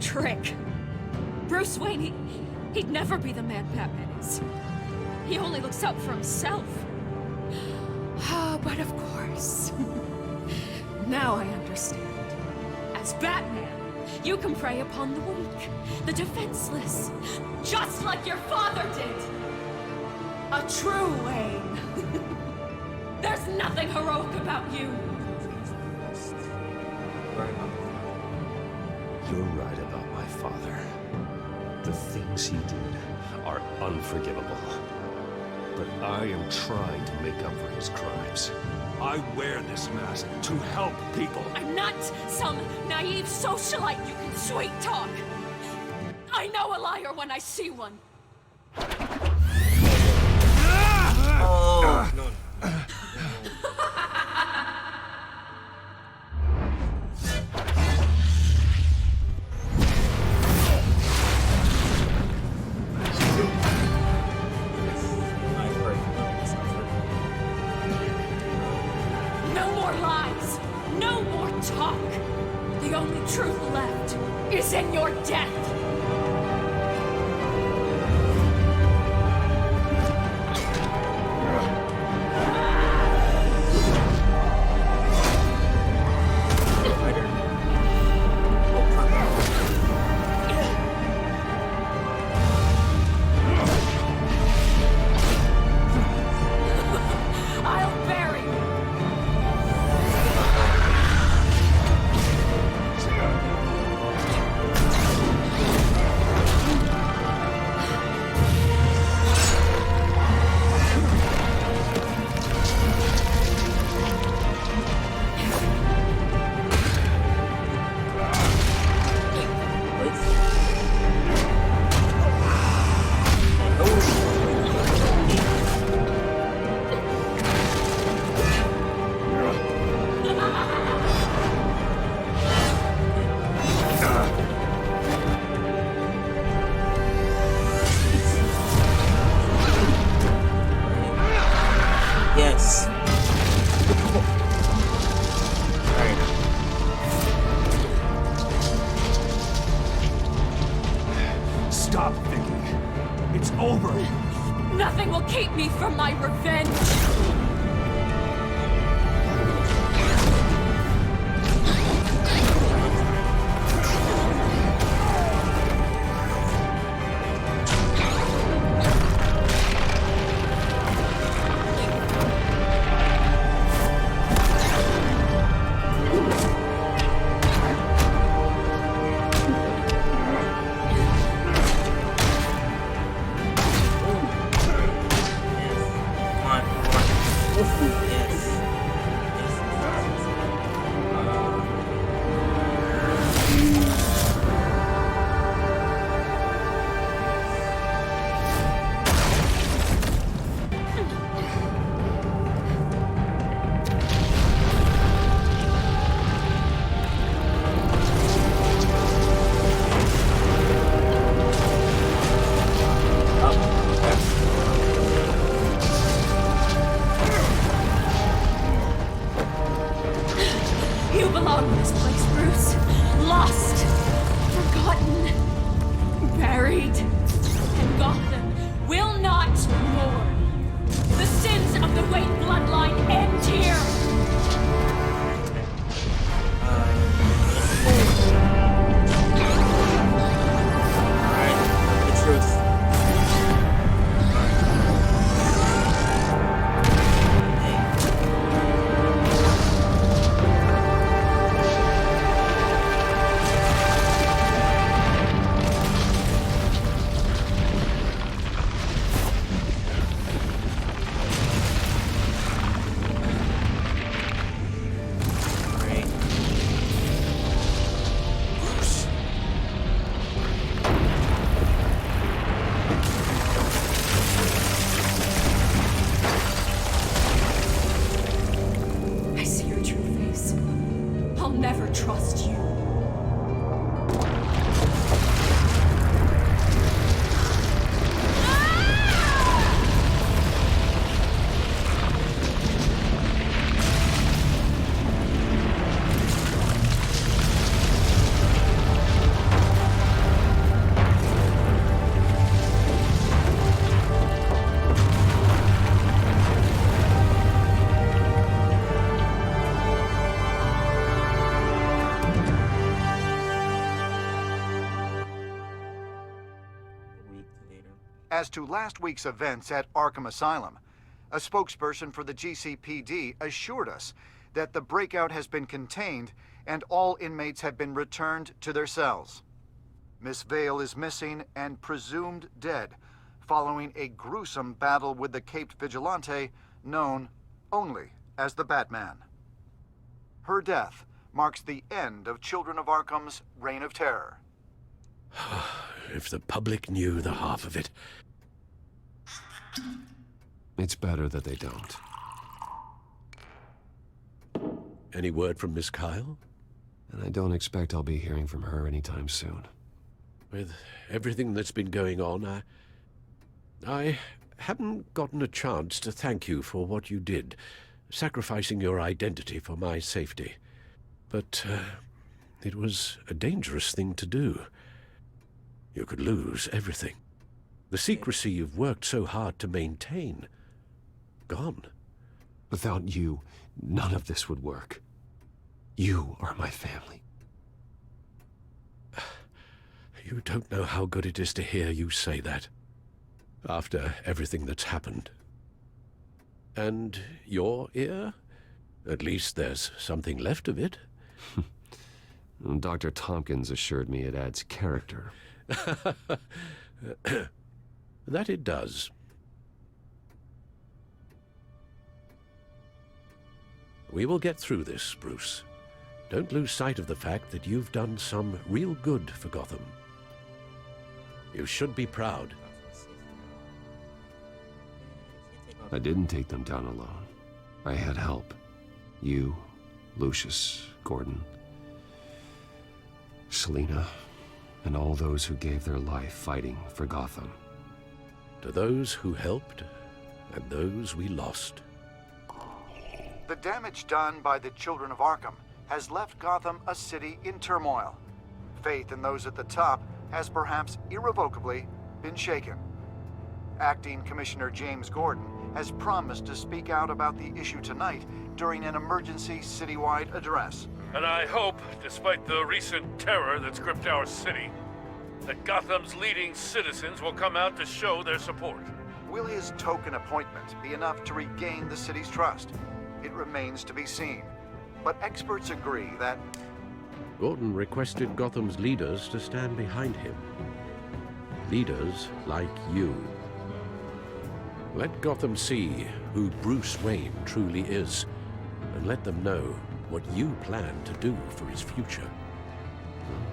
trick. Bruce Wayne, he'd never be the man Batman is. He only looks out for himself. But of course. Now I understand. As Batman, you can prey upon the weak, the defenseless, just like your father did. A true Wayne. There's nothing heroic about you. You're right about my father. The things he did are unforgivable. But I am trying to make up for his crimes. I wear this mask to help people. I'm not some naive socialite you can sweet talk. I know a liar when I see one. Oh, no. Talk. The only truth left is in your death. I'll bury you. Yes. Stop, Vicky. It's over. Nothing will keep me from my revenge. Come on. as to last week's events at Arkham Asylum, a spokesperson for the GCPD assured us that the breakout has been contained and all inmates have been returned to their cells. Miss Vale is missing and presumed dead, following a gruesome battle with the caped vigilante known only as the Batman. Her death marks the end of Children of Arkham's reign of terror. If the public knew the half of it. It's better that they don't. Any word from Miss Kyle? And I don't expect I'll be hearing from her anytime soon. With everything that's been going on, I haven't gotten a chance to thank you for what you did, sacrificing your identity for my safety. But it was a dangerous thing to do. You could lose everything. The secrecy you've worked so hard to maintain. Gone. Without you, none of this would work. You are my family. You don't know how good it is to hear you say that. After everything that's happened. And your ear? At least there's something left of it. Dr. Tompkins assured me it adds character. That it does. We will get through this, Bruce. Don't lose sight of the fact that you've done some real good for Gotham. You should be proud. I didn't take them down alone. I had help. You, Lucius, Gordon, Selina, and all those who gave their life fighting for Gotham. To those who helped, and those we lost. The damage done by the Children of Arkham has left Gotham a city in turmoil. Faith in those at the top has perhaps irrevocably been shaken. Acting Commissioner James Gordon has promised to speak out about the issue tonight during an emergency citywide address. And I hope, despite the recent terror that's gripped our city, that Gotham's leading citizens will come out to show their support. Will his token appointment be enough to regain the city's trust? It remains to be seen. But experts agree that Gordon requested Gotham's leaders to stand behind him. Leaders like you. Let Gotham see who Bruce Wayne truly is, and let them know what you plan to do for his future.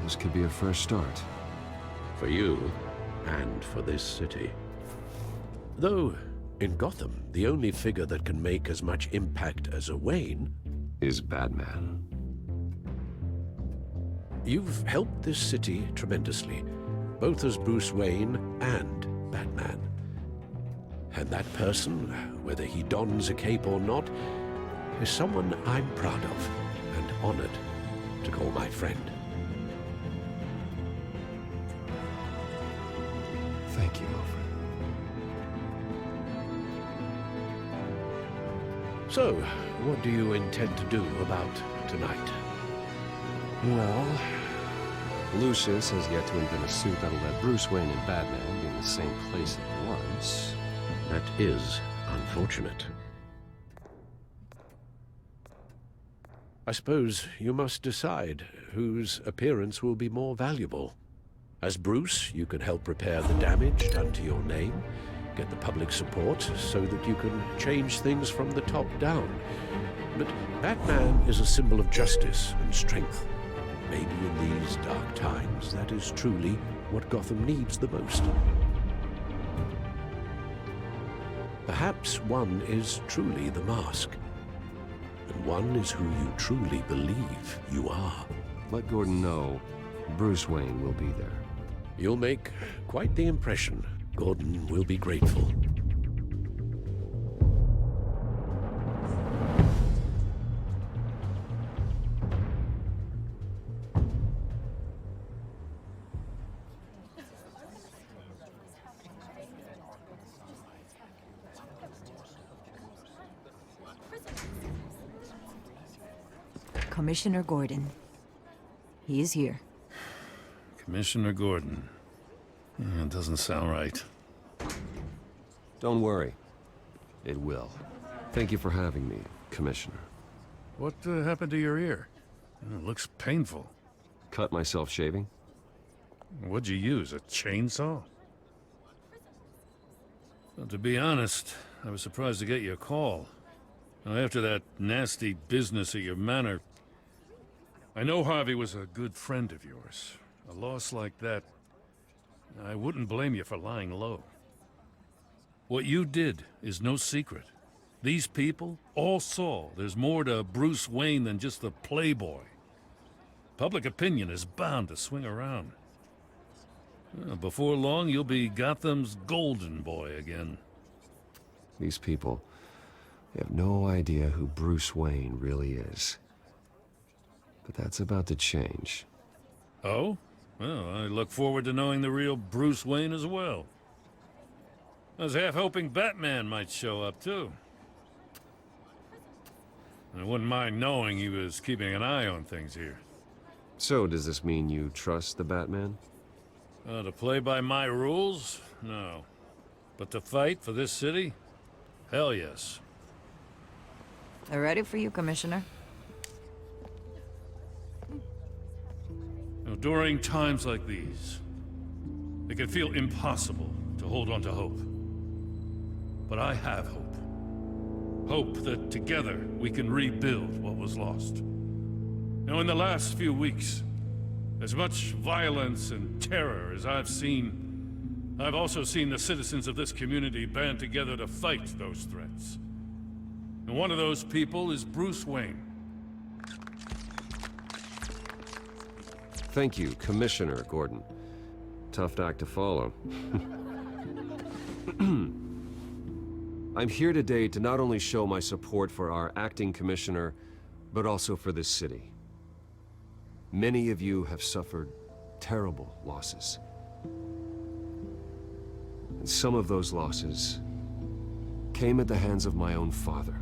This could be a fresh start. For you, and for this city. Though, in Gotham, the only figure that can make as much impact as a Wayne is Batman. You've helped this city tremendously, both as Bruce Wayne and Batman. And that person, whether he dons a cape or not, is someone I'm proud of and honored to call my friend. Thank you, Alfred. So, what do you intend to do about tonight? Well, Lucius has yet to invent a suit that'll let Bruce Wayne and Batman be in the same place at once. That is unfortunate. I suppose you must decide whose appearance will be more valuable. As Bruce, you can help repair the damage done to your name, get the public support so that you can change things from the top down. But Batman is a symbol of justice and strength. Maybe in these dark times, that is truly what Gotham needs the most. Perhaps one is truly the mask, and one is who you truly believe you are. Let Gordon know Bruce Wayne will be there. You'll make quite the impression. Gordon will be grateful. Commissioner Gordon. He is here. Commissioner Gordon. It doesn't sound right. Don't worry. It will. Thank you for having me, Commissioner. What happened to your ear? It looks painful. Cut myself shaving? What'd you use, a chainsaw? Well, to be honest, I was surprised to get your call. Now, after that nasty business at your manor, I know Harvey was a good friend of yours. A loss like that, I wouldn't blame you for lying low. What you did is no secret. These people all saw there's more to Bruce Wayne than just the playboy. Public opinion is bound to swing around. Before long, you'll be Gotham's golden boy again. These people, they have no idea who Bruce Wayne really is. But that's about to change. Oh? Well, I look forward to knowing the real Bruce Wayne as well. I was half hoping Batman might show up, too. I wouldn't mind knowing he was keeping an eye on things here. So, does this mean you trust the Batman? To play by my rules? No. But to fight for this city? Hell yes. They're ready for you, Commissioner. During times like these, it can feel impossible to hold on to hope. But I have hope. Hope that together we can rebuild what was lost. Now, in the last few weeks, as much violence and terror as I've seen, I've also seen the citizens of this community band together to fight those threats. And one of those people is Bruce Wayne. Thank you, Commissioner Gordon. Tough act to follow. I'm here today to not only show my support for our acting commissioner, but also for this city. Many of you have suffered terrible losses. And some of those losses came at the hands of my own father.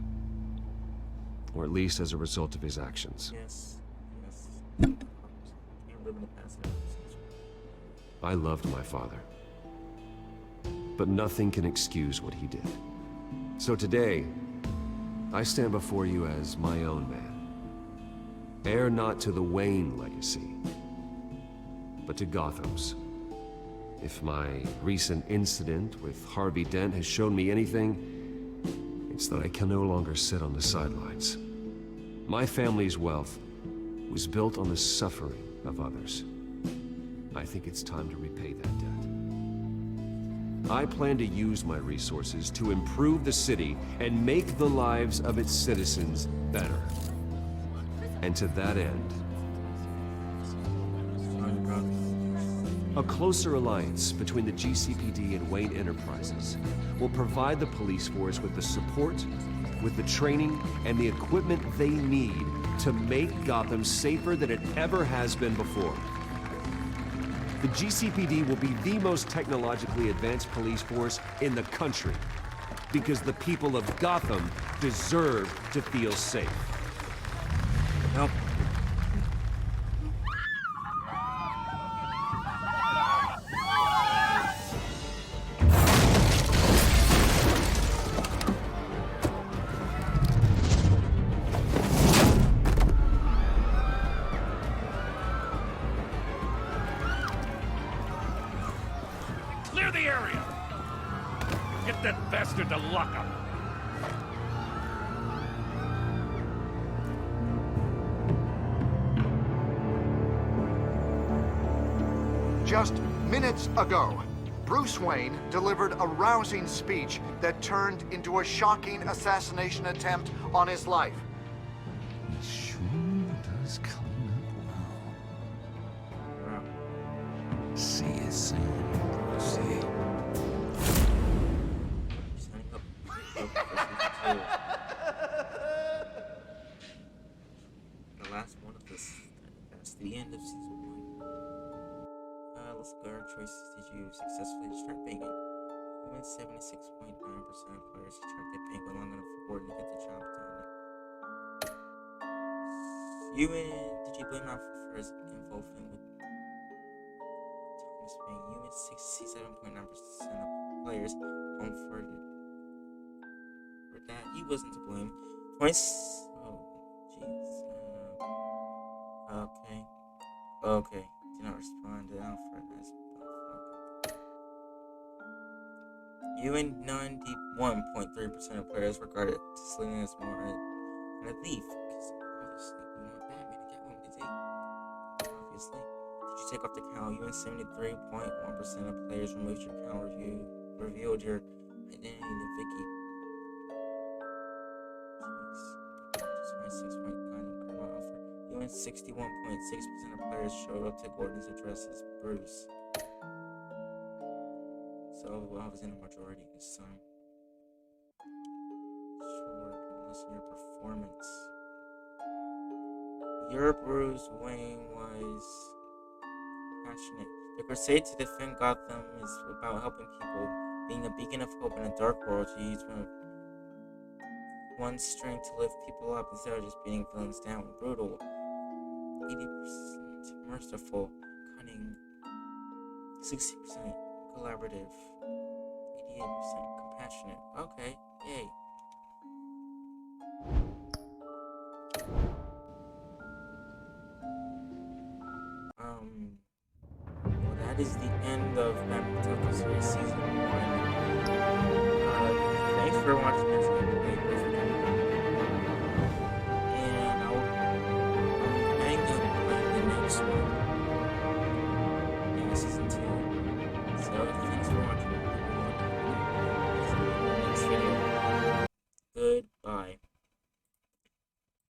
Or at least as a result of his actions. Yes. Can't live in the past. I loved my father. But nothing can excuse what he did. So today, I stand before you as my own man. Heir not to the Wayne legacy, but to Gotham's. If my recent incident with Harvey Dent has shown me anything, it's that I can no longer sit on the sidelines. My family's wealth was built on the suffering of others. I think it's time to repay that debt. I plan to use my resources to improve the city and make the lives of its citizens better. And to that end, a closer alliance between the GCPD and Wayne Enterprises will provide the police force with the support, with the training, and the equipment they need to make Gotham safer than it ever has been before. The GCPD will be the most technologically advanced police force in the country, because the people of Gotham deserve to feel safe. Nope. Clear the area! Get that bastard to lock up! Just minutes ago, Bruce Wayne delivered a rousing speech that turned into a shocking assassination attempt on his life. Sure does clean up well. See you soon, Brucey. The last one of this. That's the end of season 1. Let's go. Our choices. Did you successfully distract Penguin? Only 76.9% of players distracted Penguin long enough for Gordon to get the job done. Did you blame Alfred for his involvement with Thomas Wayne? 67.9% of players home for wasn't to blame. 20. Oh, jeez. Okay. Okay. Did not respond to Alfred as. You and 91.3% of players regarded Selena as more than a thief. Because obviously we want Batman to get one today. Obviously. Did you take off the cowl? You and 73.1% of players removed your cowl revealed your identity to Vicky. Jeez. 26.9% offer. You and 61.6% of players showed up to Gordon's address as Bruce. So I was in a majority this time. Sure, listen to your performance. Your Bruce Wayne was passionate. The crusade to defend Gotham is about helping people, being a beacon of hope in a dark world. To use one's strength to lift people up instead of just beating villains down. Brutal, 80% merciful, cunning, 60% collaborative, 88% compassionate. Okay, yay. Well, that is the end of Batman Telltale Series Season 1. Thanks for watching